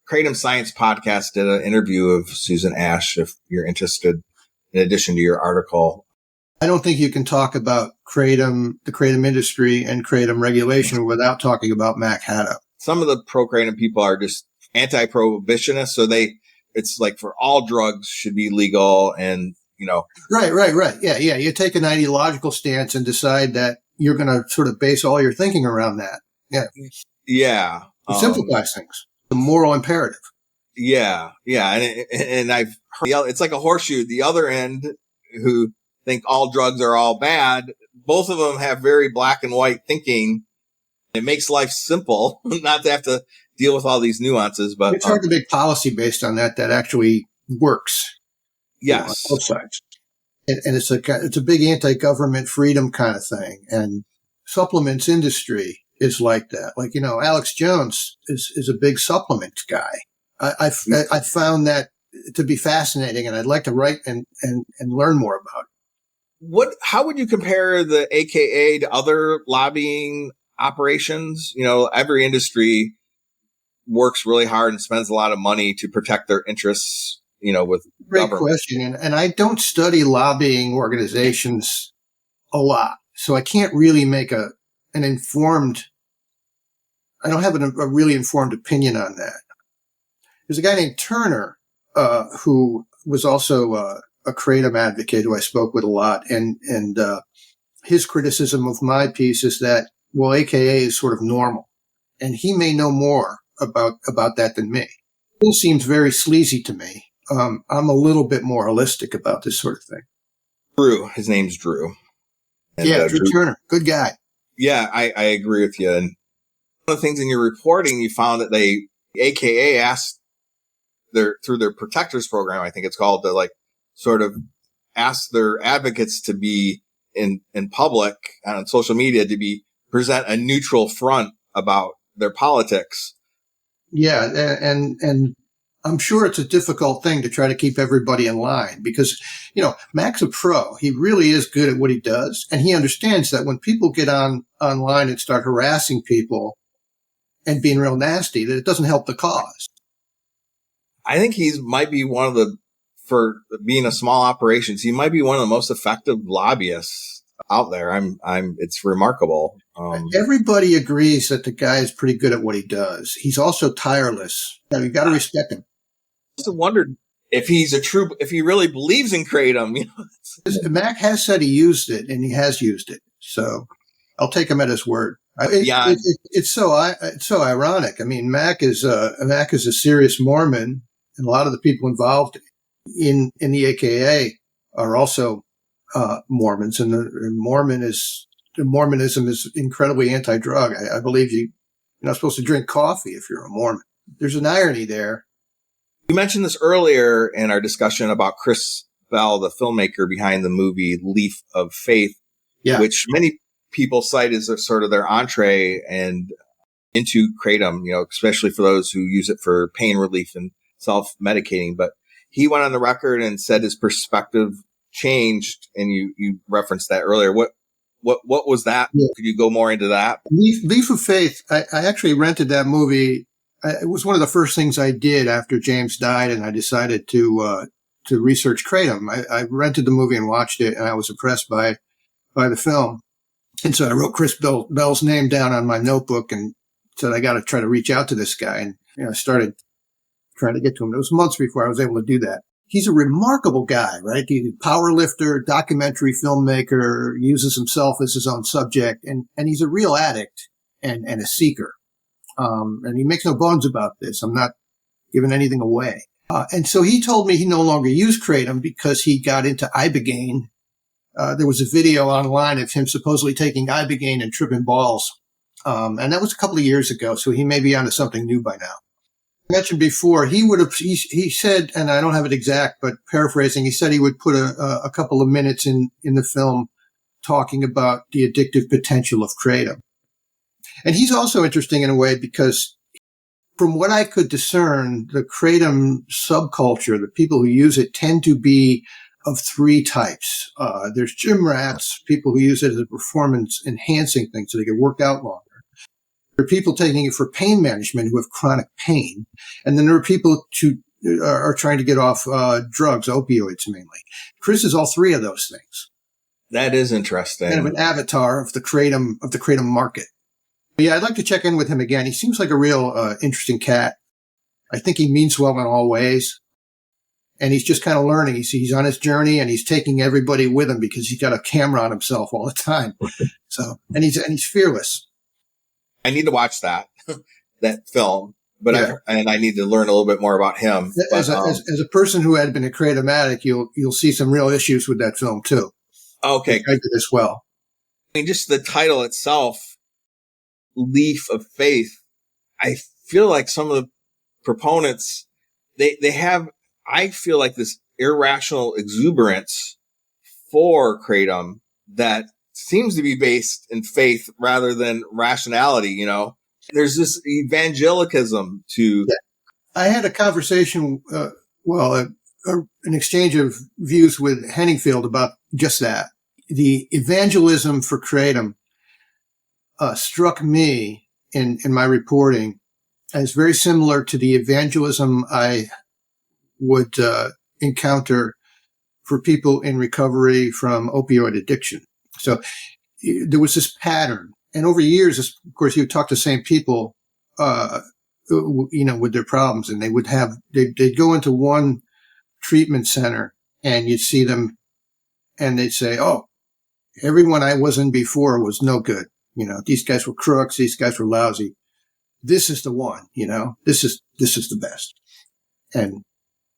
Kratom Science Podcast did an interview of Susan Ash, if you're interested, in addition to your article. I don't think you can talk about Kratom, the Kratom industry and Kratom regulation without talking about Mac Haddow. Some of the pro-Kratom people are just anti-prohibitionists, so it's like for all drugs should be legal and, Right. Yeah. You take an ideological stance and decide that you're going to sort of base all your thinking around that. Yeah. Yeah. It simplifies things. The moral imperative. Yeah. And I've heard it's like a horseshoe. The other end, who think all drugs are all bad, both of them have very black and white thinking. It makes life simple not to have to deal with all these nuances. But it's hard to make policy based on that actually works. Yes. On both sides. And it's a big anti-government freedom kind of thing. And supplements industry is like that. Like, Alex Jones is a big supplement guy. I found that to be fascinating, and I'd like to write and learn more about it. How would you compare the AKA to other lobbying operations? Every industry works really hard and spends a lot of money to protect their interests, with Great government. Question. And I don't study lobbying organizations a lot, so I can't really make I don't have a really informed opinion on that. There's a guy named Turner, who was also a Kratom advocate who I spoke with a lot. And his criticism of my piece is that, well, AKA is sort of normal. And he may know more about that than me. It seems very sleazy to me. I'm a little bit more holistic about this sort of thing. Drew. His name's Drew. And, Drew Turner. Good guy. Yeah, I agree with you. And one of the things in your reporting, you found that AKA asked through their protectors program, I think it's called, to like sort of ask their advocates to be in public and on social media to present a neutral front about their politics. Yeah. And I'm sure it's a difficult thing to try to keep everybody in line because, Mac's a pro. He really is good at what he does. And he understands that when people get online and start harassing people and being real nasty, that it doesn't help the cause. I think might be for being a small operations, he might be one of the most effective lobbyists out there. It's remarkable. Everybody agrees that the guy is pretty good at what he does. He's also tireless. You got to respect him. I also wondered if if he really believes in Kratom. Mac has said he used it, and he has used it. So I'll take him at his word. It's so ironic. I mean, Mac is a serious Mormon, and a lot of the people involved in the AKA are also Mormons, and Mormonism is incredibly anti-drug. I believe you're not supposed to drink coffee if you're a Mormon. There's an irony there. You mentioned this earlier in our discussion about Chris Bell, the filmmaker behind the movie Leaf of Faith, which many people cite as sort of their entree and into Kratom, especially for those who use it for pain relief and self-medicating. But he went on the record and said his perspective changed, and you referenced that earlier. What was that? Yeah. Could you go more into that? Leaf of Faith. I actually rented that movie. It was one of the first things I did after James died, and I decided to research Kratom. I rented the movie and watched it, and I was impressed by the film. And so I wrote Chris Bell's name down on my notebook and said, I got to try to reach out to this guy. And I started trying to get to him. It was months before I was able to do that. He's a remarkable guy, right? He's a power lifter, documentary filmmaker, uses himself as his own subject, and he's a real addict and a seeker. And he makes no bones about this. I'm not giving anything away. And so he told me he no longer used Kratom because he got into Ibogaine. There was a video online of him supposedly taking Ibogaine and tripping balls. And that was a couple of years ago. So he may be onto something new by now. I mentioned before, he said, and I don't have it exact, but paraphrasing, he said he would put a couple of minutes in the film talking about the addictive potential of Kratom. And he's also interesting in a way because from what I could discern, the Kratom subculture, the people who use it tend to be of three types. There's gym rats, people who use it as a performance enhancing thing so they can work out longer. There are people taking it for pain management who have chronic pain. And then there are people who are trying to get off drugs, opioids mainly. Chris is all three of those things. That is interesting. Kind of an avatar of the Kratom market. Yeah, I'd like to check in with him again. He seems like a real interesting cat. I think he means well in all ways. And he's just kind of learning. He's on his journey and he's taking everybody with him because he's got a camera on himself all the time. And he's fearless. I need to watch that film, but yeah. I need to learn a little bit more about him. As a person who had been a Kratom addict, you'll see some real issues with that film too. Okay, I did as well. I mean, just the title itself, "Leaf of Faith." I feel like some of the proponents they have. I feel like this irrational exuberance for Kratom that seems to be based in faith rather than rationality. You know, there's this evangelicism to. Yeah. I had a conversation, an exchange of views with Henningfield about just that. The evangelism for Kratom struck me in my reporting as very similar to the evangelism I would encounter for people in recovery from opioid addiction. So there was this pattern. And over years, of course, you would talk to the same people, with their problems. And they'd go into one treatment center and you'd see them and they'd say, oh, everyone I was in before was no good. You know, these guys were crooks. These guys were lousy. This is the one, this is the best. And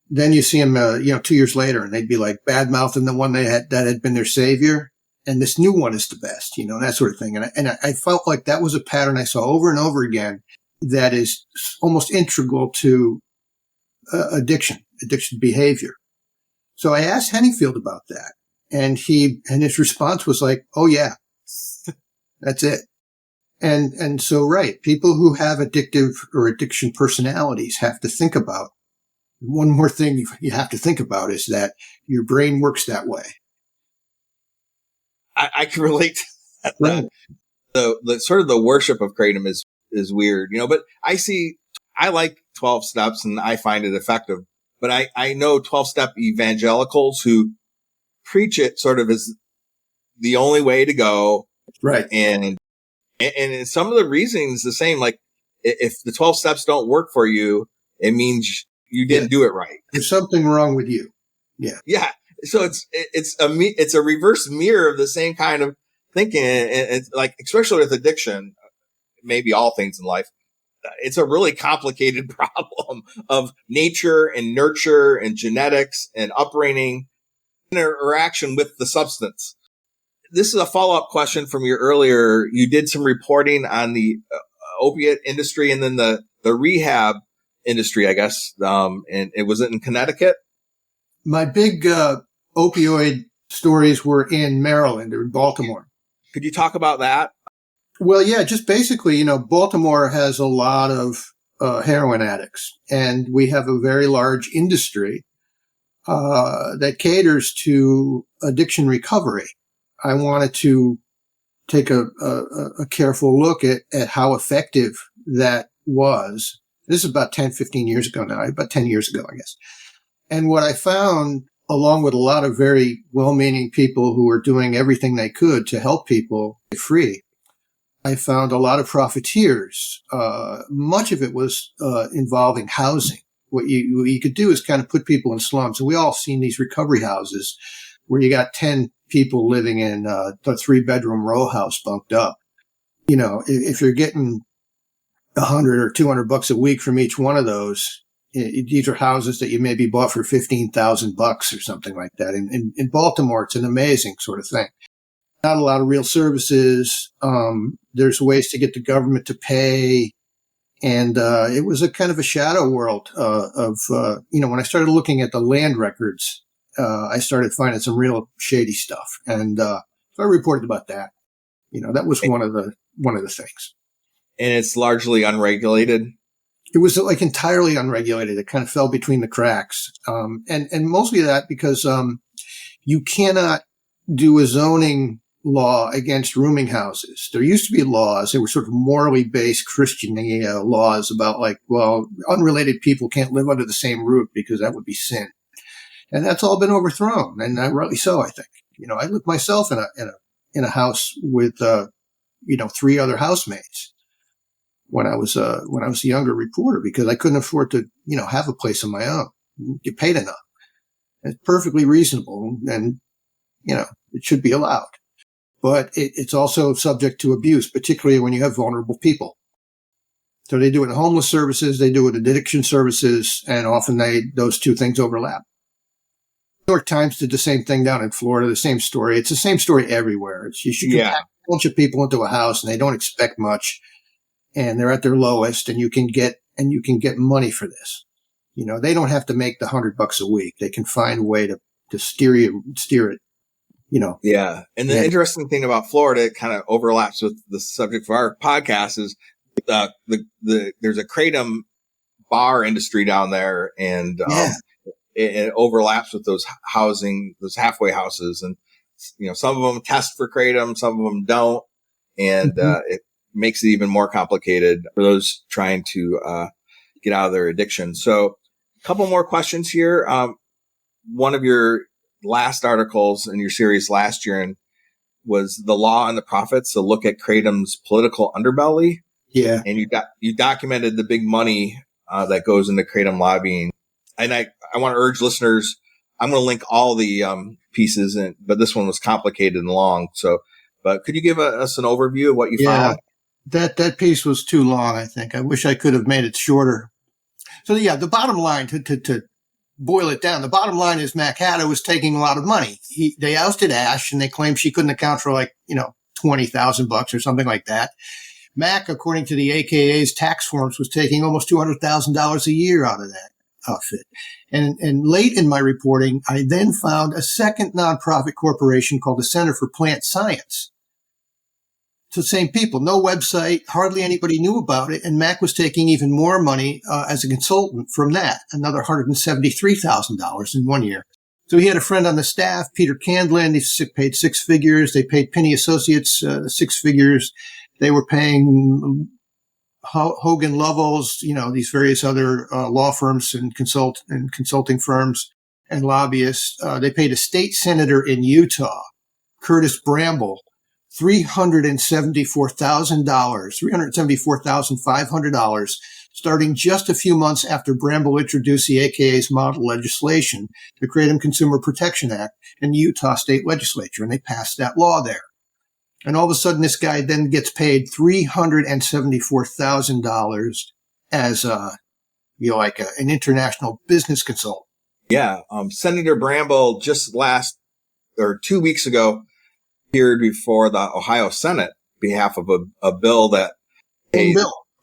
then you see them, 2 years later, and they'd be like bad mouthing the one that had been their savior. And this new one is the best, that sort of thing. And I felt like that was a pattern I saw over and over again that is almost integral to addiction behavior. So I asked Henningfield about that. And his response was like, oh yeah, that's it. And so, right. People who have addictive or addiction personalities have to think about one more thing you have to think about is that your brain works that way. I can relate to that. Right. The sort of the worship of Kratom is weird, but I like 12 steps and I find it effective, but I know 12-step evangelicals who preach it sort of as the only way to go. Right. And some of the reasoning is the same. Like if the 12 steps don't work for you, it means you didn't do it right. There's something wrong with you. Yeah. Yeah. So it's a reverse mirror of the same kind of thinking. And it's like, especially with addiction, maybe all things in life, it's a really complicated problem of nature and nurture and genetics and upbringing, interaction with the substance. This is a follow-up question from your earlier. You did some reporting on the opiate industry and then the rehab industry, I guess. And it was in Connecticut. My big opioid stories were in Maryland or in Baltimore. Could you talk about that? Well, yeah, just basically, Baltimore has a lot of heroin addicts, and we have a very large industry that caters to addiction recovery. I wanted to take a careful look at how effective that was. This is about 10, 15 years ago now, about 10 years ago, I guess. And what I found, along with a lot of very well-meaning people who were doing everything they could to help people get free, I found a lot of profiteers. Much of it was involving housing. What you could do is kind of put people in slums. And we all seen these recovery houses where you got 10 people living in the 3-bedroom row house bunked up. If you're getting $100 or $200 a week from each one of those, these are houses that you maybe bought for $15,000 or something like that. In Baltimore, it's an amazing sort of thing. Not a lot of real services. There's ways to get the government to pay. And it was a kind of a shadow world when I started looking at the land records, I started finding some real shady stuff. And so I reported about that. That was one of the things. And it's largely unregulated? It was like entirely unregulated. It kind of fell between the cracks. And mostly that because, you cannot do a zoning law against rooming houses. There used to be laws. They were sort of morally based Christian laws about like, well, unrelated people can't live under the same roof because that would be sin. And that's all been overthrown, and rightly so, I think. I lived myself in a house with, 3 other housemates when I was a younger reporter because I couldn't afford to, have a place of my own. Get paid enough. It's perfectly reasonable, and, it should be allowed. But it's also subject to abuse, particularly when you have vulnerable people. So they do it in homeless services, they do it in addiction services, and often those two things overlap. New York Times did the same thing down in Florida, the same story. It's the same story everywhere. You should pack a bunch of people into a house and they don't expect much and they're at their lowest and you can get money for this. They don't have to make the $100 a week. They can find a way to steer it, Yeah. And the interesting thing about Florida, it kind of overlaps with the subject for our podcast is there's a Kratom bar industry down there and, it overlaps with those halfway houses. And, some of them test for Kratom, some of them don't. And, it makes it even more complicated for those trying to, get out of their addiction. So a couple more questions here. One of your last articles in your series last year was The Law and the Profits, a look at Kratom's political underbelly. Yeah. And you documented the big money, that goes into Kratom lobbying. And I want to urge listeners, I'm going to link all the pieces, but this one was complicated and long. So, but could you give us an overview of what you found? That piece was too long, I think. I wish I could have made it shorter. So the bottom line, to boil it down, the bottom line is Mac Hatta was taking a lot of money. They ousted Ash and they claimed she couldn't account for $20,000 or something like that. Mac, according to the AKA's tax forms, was taking almost $200,000 a year out of that outfit. And late in my reporting, I then found a second nonprofit corporation called the Center for Plant Science. It's the same people, no website, hardly anybody knew about it. And Mac was taking even more money as a consultant from that, another $173,000 in 1 year. So he had a friend on the staff, Peter Candlin. He paid 6 figures. They paid Penny Associates 6 figures. They were paying Hogan Lovells, these various other law firms and consulting firms and lobbyists. They paid a state senator in Utah, Curtis Bramble, $374,500, starting just a few months after Bramble introduced the AKA's model legislation, the Kratom Consumer Protection Act, in the Utah state legislature, and they passed that law there. And all of a sudden, this guy then gets paid $374,000 as an international business consultant. Yeah. Senator Bramble just 2 weeks ago appeared before the Ohio Senate on behalf of a bill that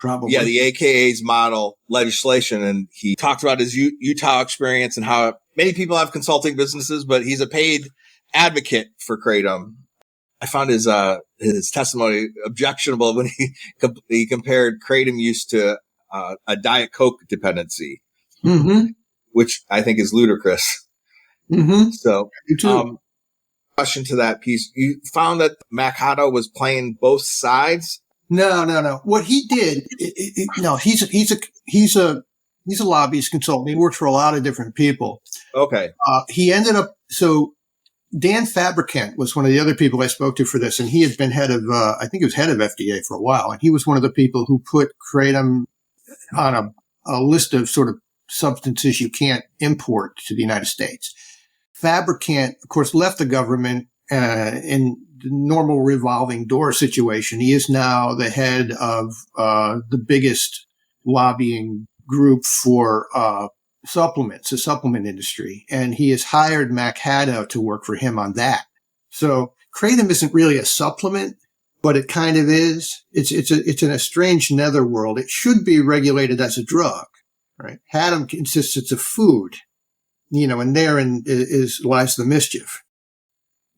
probably. Yeah, the AKA's model legislation. And he talked about his Utah experience and how many people have consulting businesses, but he's a paid advocate for Kratom. I found his testimony objectionable when he compared Kratom use to a Diet Coke dependency, which I think is ludicrous. So, question to that piece: you found that Mac Hatta was playing both sides. No. What he did, he's a lobbyist consultant. He works for a lot of different people. Okay. He ended up Dan Fabricant was one of the other people I spoke to for this, and he had been head of, I think he was head of FDA for a while, and he was one of the people who put Kratom on a list of sort of substances you can't import to the United States. Fabricant, of course, left the government in the normal revolving door situation. He is now the head of the biggest lobbying group for supplements, the supplement industry, and he has hired Mac Hatta to work for him on that. So Kratom isn't really a supplement, but it kind of is. It's in a strange netherworld. It should be regulated as a drug, right? Hatta insists it's a food, and therein lies the mischief.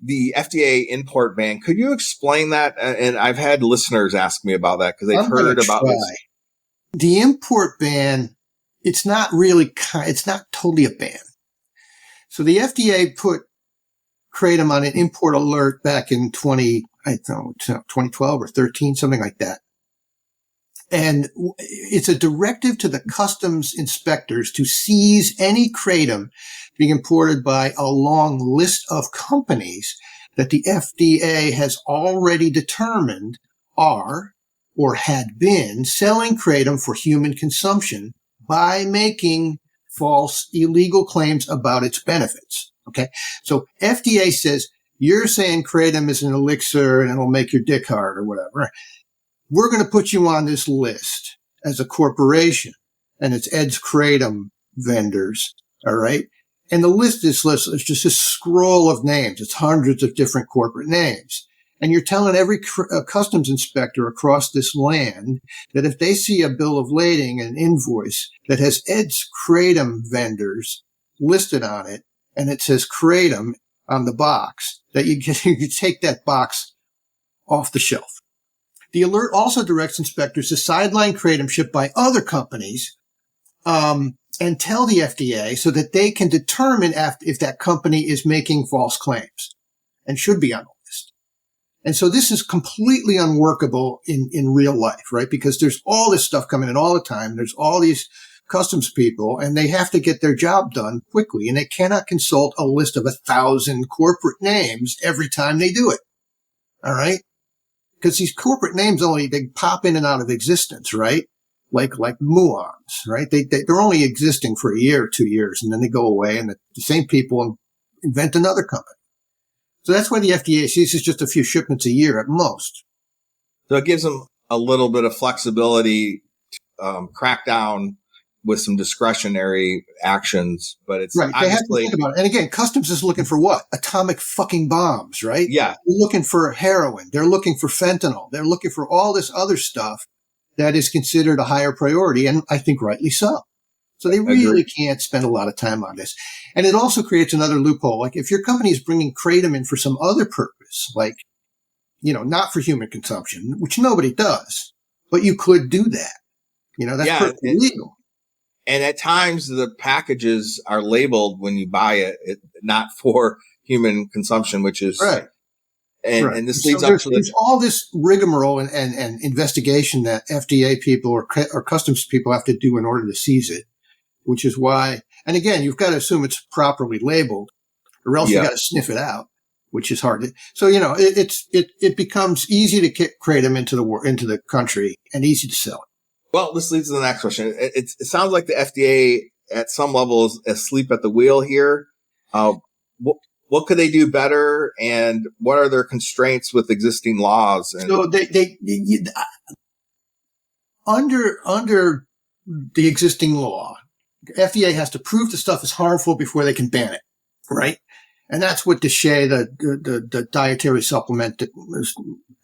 The FDA import ban. Could you explain that? And I've had listeners ask me about that because they've heard about this. the import ban, it's not totally a ban. So the FDA put Kratom on an import alert back in 2012 or 13, something like that. And it's a directive to the customs inspectors to seize any Kratom being imported by a long list of companies that the FDA has already determined are or had been selling Kratom for human consumption by making false, illegal claims about its benefits. Okay. So FDA says, you're saying Kratom is an elixir and it'll make your dick hard or whatever. We're going to put you on this list as a corporation, and it's Ed's Kratom vendors. All right. And the list is just a scroll of names. It's hundreds of different corporate names. And you're telling every customs inspector across this land that if they see a bill of lading, an invoice that has Ed's Kratom vendors listed on it, and it says Kratom on the box, that you take that box off the shelf. The alert also directs inspectors to sideline Kratom shipped by other companies, and tell the FDA so that they can determine if that company is making false claims and should be on the list. And so this is completely unworkable in real life, right? Because there's all this stuff coming in all the time. There's all these customs people, and they have to get their job done quickly, and they cannot consult a list of 1,000 corporate names every time they do it. All right? Because these corporate names they pop in and out of existence, right? Like muons, right? They're only existing for a year or 2 years, and then they go away, and the same people invent another company. So that's why the FDA sees it's just a few shipments a year at most. So it gives them a little bit of flexibility to crack down with some discretionary actions, but it's right. They have to think about it. And again, customs is looking for what? Atomic fucking bombs, right? Yeah. They're looking for heroin. They're looking for fentanyl. They're looking for all this other stuff that is considered a higher priority, and I think rightly so. So they really can't spend a lot of time on this. And it also creates another loophole. Like if your company is bringing Kratom in for some other purpose, like, not for human consumption, which nobody does, but you could do that. That's perfectly legal. And at times the packages are labeled when you buy it, not for human consumption, which is right. And this leads up to there's all this rigmarole and investigation that FDA people or customs people have to do in order to seize it, which is why. And again, you've got to assume it's properly labeled, or else you got to sniff it out, which is hard. So it becomes easy to kick Kratom into the country and easy to sell it. Well, this leads to the next question. It sounds like the FDA at some level is asleep at the wheel here. What could they do better, and what are their constraints with existing laws? So they under the existing law, FDA has to prove the stuff is harmful before they can ban it, right? And that's what the Dietary Supplement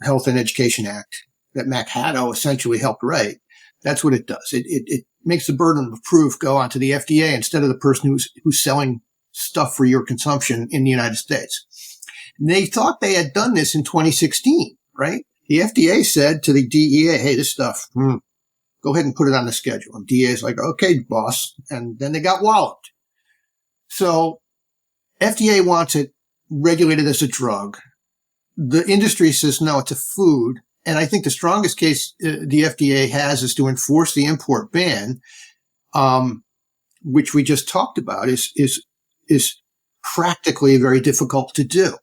Health and Education Act that Mac Haddo essentially helped write. That's what it does. It makes the burden of proof go onto the FDA instead of the person who's selling stuff for your consumption in the United States. And they thought they had done this in 2016, right? The FDA said to the DEA, hey, this stuff, go ahead and put it on the schedule. And DEA is like, okay, boss. And then they got walloped. So FDA wants it regulated as a drug. The industry says, no, it's a food. And I think the strongest case the FDA has is to enforce the import ban, which we just talked about, is practically very difficult to do.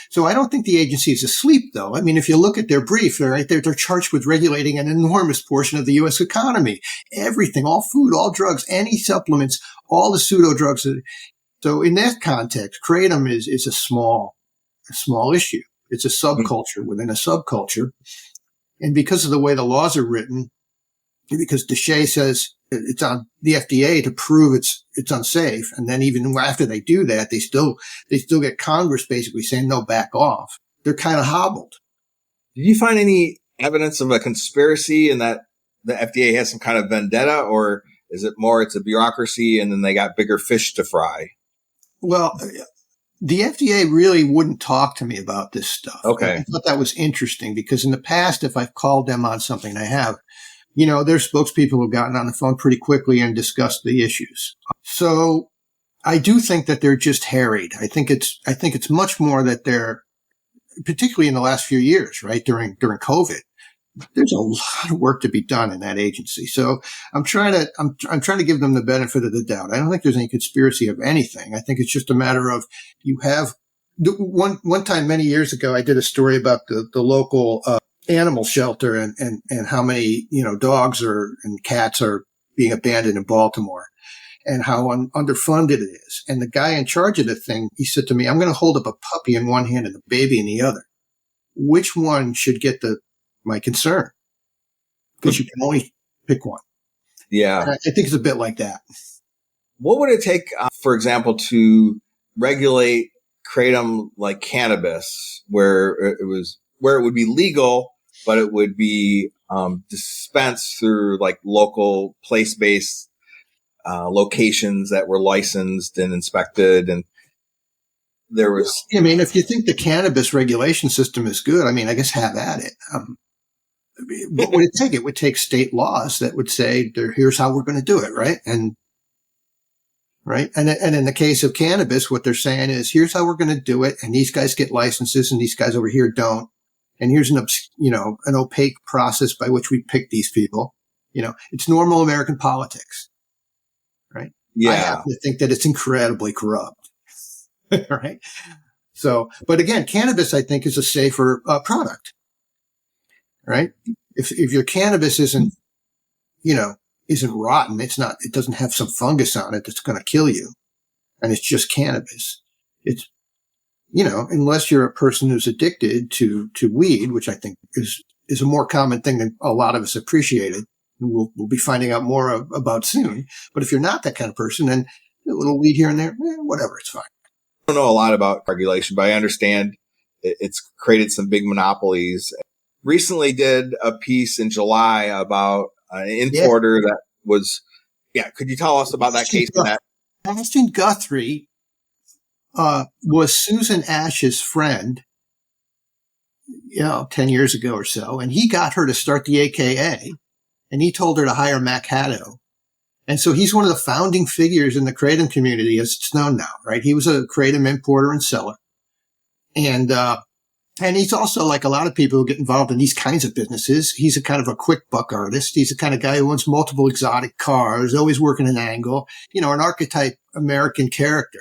So I don't think the agency is asleep, though. I mean, if you look at their brief, they're charged with regulating an enormous portion of the U.S. economy. Everything, all food, all drugs, any supplements, all the pseudo drugs. So in that context, Kratom is a small issue. It's a subculture within a subculture. And because of the way the laws are written, because Deshay says it's on the FDA to prove it's unsafe, and then even after they do that, they still get Congress basically saying no, back off. They're kind of hobbled. Did you find any evidence of a conspiracy and that the FDA has some kind of vendetta, or is it more it's a bureaucracy and then they got bigger fish to fry? Well, the FDA really wouldn't talk to me about this stuff. Okay. I thought that was interesting because in the past, if I've called them on something, I have, their spokespeople have gotten on the phone pretty quickly and discussed the issues. So I do think that they're just harried. I think it's much more that they're, particularly in the last few years, right? During COVID, there's a lot of work to be done in that agency. So I'm trying to give them the benefit of the doubt. I don't think there's any conspiracy of anything. I think it's just a matter of you have one time many years ago, I did a story about the local animal shelter and how many, dogs and cats are being abandoned in Baltimore and how underfunded it is. And the guy in charge of the thing, he said to me, I'm going to hold up a puppy in one hand and a baby in the other. Which one should get my concern? Because you can only pick one. Yeah. And I think it's a bit like that. What would it take, for example, to regulate kratom like cannabis, where it would be legal, but it would be dispensed through like local place-based locations that were licensed and inspected, and there was. I mean, if you think the cannabis regulation system is good, I mean, I guess have at it. What would it take? It would take state laws that would say, here's how we're going to do it, right? And in the case of cannabis, what they're saying is, here's how we're going to do it, and these guys get licenses, and these guys over here don't. And here's an opaque process by which we pick these people. It's normal American politics, right? Yeah. I happen to think that it's incredibly corrupt, right? So, but again, cannabis, I think, is a safer product. Right? If your cannabis isn't rotten, it doesn't have some fungus on it that's going to kill you, and it's just cannabis. It's, unless you're a person who's addicted to weed, which I think is a more common thing than a lot of us appreciated. We'll be finding out more about soon. But if you're not that kind of person, then a little weed here and there, whatever, it's fine. I don't know a lot about regulation, but I understand it's created some big monopolies. Recently did a piece in July about an importer that was, could you tell us about that case? Ashton Guthrie was Susan Ash's friend, 10 years ago or so, and he got her to start the AKA, and he told her to hire Mac Haddo. And so he's one of the founding figures in the Kratom community, as it's known now, right? He was a Kratom importer and seller. And he's also, like a lot of people who get involved in these kinds of businesses, he's a kind of a quick buck artist. He's the kind of guy who owns multiple exotic cars, always working an angle, an archetype American character.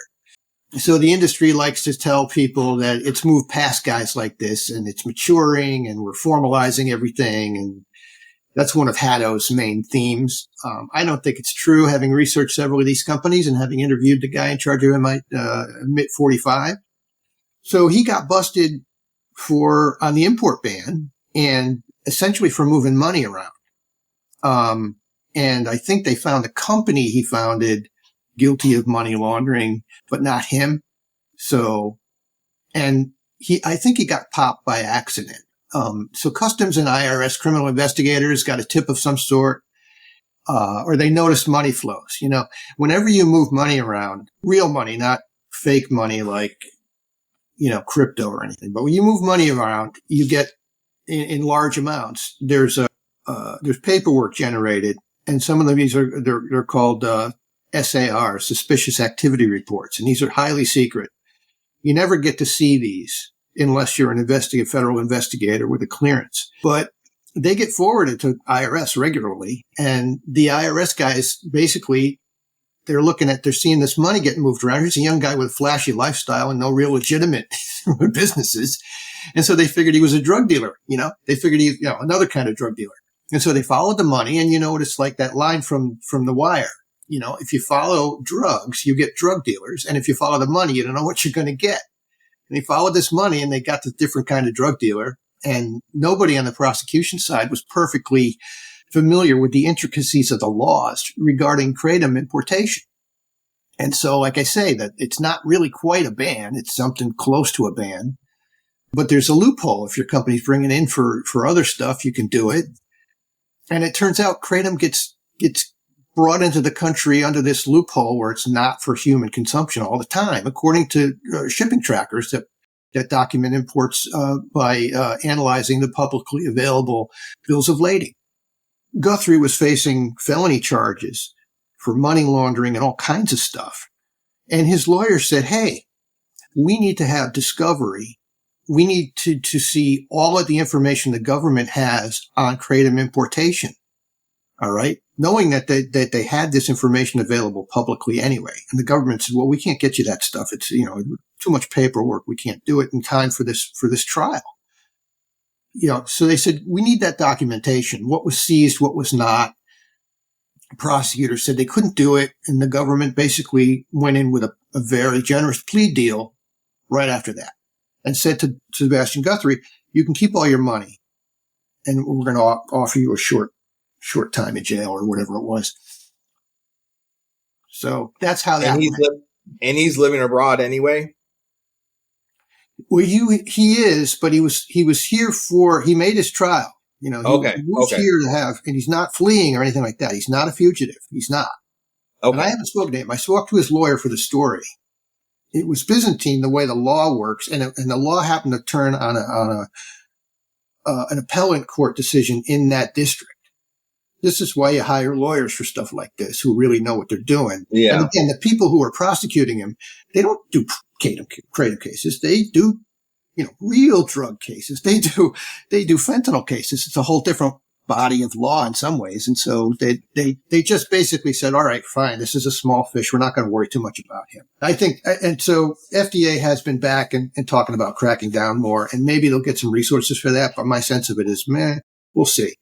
So the industry likes to tell people that it's moved past guys like this and it's maturing and we're formalizing everything. And that's one of Haddo's main themes. I don't think it's true, having researched several of these companies and having interviewed the guy in charge of MIT 45. So he got busted on the import ban and essentially for moving money around. And I think they found a company he founded guilty of money laundering, but not him. So, and I think he got popped by accident. So Customs and IRS criminal investigators got a tip of some sort, or they noticed money flows. Whenever you move money around, real money, not fake money like, crypto or anything. But when you move money around, you get in large amounts. There's paperwork generated, and some of these they're called SAR, suspicious activity reports, and these are highly secret. You never get to see these unless you're a federal investigator with a clearance. But they get forwarded to IRS regularly, and the IRS guys basically, they're seeing this money getting moved around. Here's a young guy with a flashy lifestyle and no real legitimate businesses. And so they figured he was a drug dealer, they figured he, another kind of drug dealer. And so they followed the money, and it's like that line from The Wire. If you follow drugs, you get drug dealers. And if you follow the money, you don't know what you're going to get. And they followed this money and they got this different kind of drug dealer. And nobody on the prosecution side was perfectly familiar with the intricacies of the laws regarding kratom importation. And so, like I say, that it's not really quite a ban. It's something close to a ban. But there's a loophole. If your company's bringing in for other stuff, you can do it. And it turns out kratom gets brought into the country under this loophole where it's not for human consumption all the time, according to shipping trackers that document imports by analyzing the publicly available bills of lading. Guthrie was facing felony charges for money laundering and all kinds of stuff. And his lawyer said, hey, we need to have discovery. We need to see all of the information the government has on kratom importation. All right. Knowing that they had this information available publicly anyway. And the government said, well, we can't get you that stuff. It's, too much paperwork. We can't do it in time for this trial. So they said, we need that documentation. What was seized, what was not. The prosecutor said they couldn't do it. And the government basically went in with a very generous plea deal right after that and said to Sebastian Guthrie, you can keep all your money and we're going to offer you a short time in jail or whatever it was. So that's how that went. And he's living abroad anyway? Well, he is, but he was here he made his trial. He was here to have, and he's not fleeing or anything like that. He's not a fugitive. He's not. Okay. And I haven't spoken to him. I spoke to his lawyer for the story. It was Byzantine the way the law works, and the law happened to turn on an appellate court decision in that district. This is why you hire lawyers for stuff like this who really know what they're doing. Yeah. And again, the people who are prosecuting him, they don't do kratom cases. They do, real drug cases. They do fentanyl cases. It's a whole different body of law in some ways. And so they just basically said, all right, fine. This is a small fish. We're not going to worry too much about him. I think, and so FDA has been back and talking about cracking down more, and maybe they'll get some resources for that. But my sense of it is, we'll see.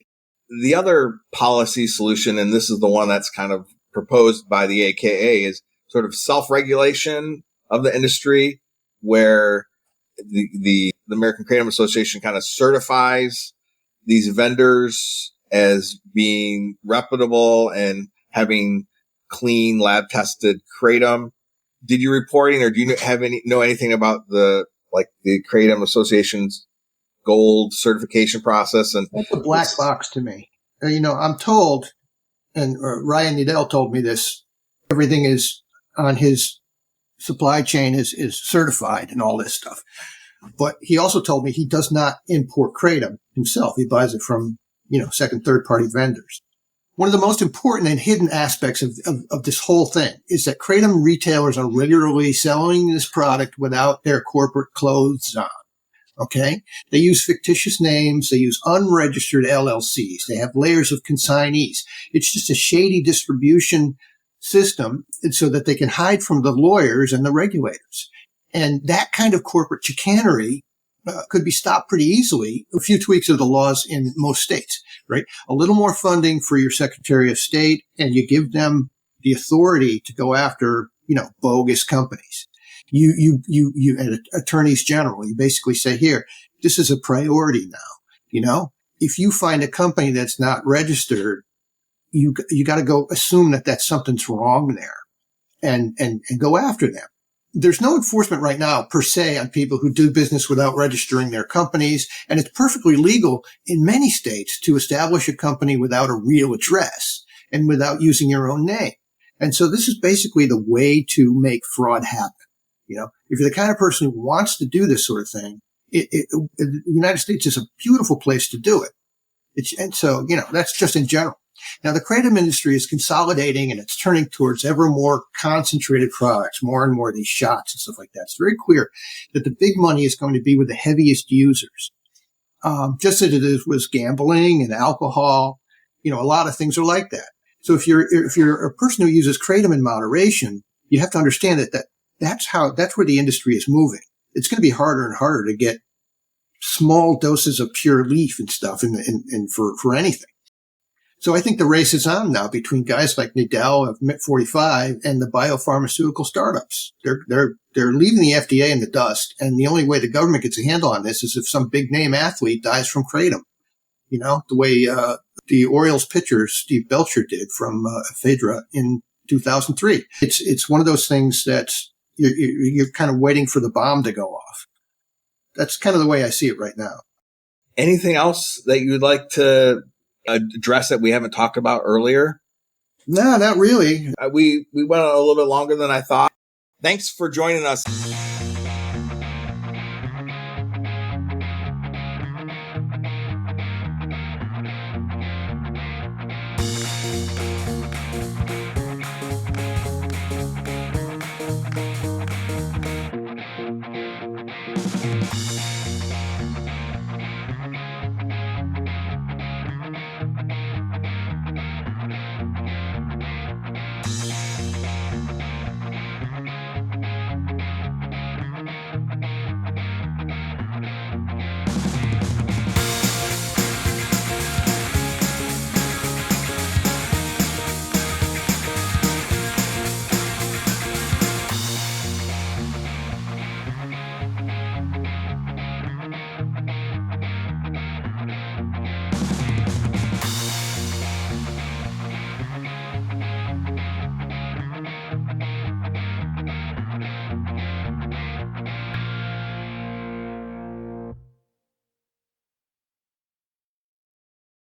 The other policy solution, and this is the one that's kind of proposed by the AKA, is sort of self-regulation of the industry, where the American Kratom Association kind of certifies these vendors as being reputable and having clean lab tested kratom. Did you reporting, or do you know anything about the Kratom Association's gold certification process? And that's a black box to me. I'm told, and Ryan Needell told me this, everything is on his supply chain is certified and all this stuff. But he also told me he does not import kratom himself. He buys it from, second, third party vendors. One of the most important and hidden aspects of this whole thing is that kratom retailers are regularly selling this product without their corporate clothes on. Okay. They use fictitious names. They use unregistered LLCs. They have layers of consignees. It's just a shady distribution system, and so that they can hide from the lawyers and the regulators. And that kind of corporate chicanery could be stopped pretty easily. A few tweaks of the laws in most states, right? A little more funding for your Secretary of State, and you give them the authority to go after, bogus companies. You and attorneys general, you basically say, here, this is a priority now. If you find a company that's not registered, you got to go assume that something's wrong there and go after them. There's no enforcement right now per se on people who do business without registering their companies. And it's perfectly legal in many states to establish a company without a real address and without using your own name. And so this is basically the way to make fraud happen. If you're the kind of person who wants to do this sort of thing, the United States is a beautiful place to do it. And so, that's just in general. Now, the kratom industry is consolidating and it's turning towards ever more concentrated products, more and more of these shots and stuff like that. It's very clear that the big money is going to be with the heaviest users. Just as it was gambling and alcohol, a lot of things are like that. So if you're a person who uses kratom in moderation, you have to understand that's where the industry is moving. It's going to be harder and harder to get small doses of pure leaf and stuff for anything. So I think the race is on now between guys like Needell of MIT45 and the biopharmaceutical startups. They're leaving the FDA in the dust. And the only way the government gets a handle on this is if some big name athlete dies from kratom. The way, the Orioles pitcher Steve Belcher did from, Phaedra in 2003. It's one of those things that's, you're kind of waiting for the bomb to go off. That's kind of the way I see it right now. Anything else that you would like to address that we haven't talked about earlier? No, not really. We went a little bit longer than I thought. Thanks for joining us.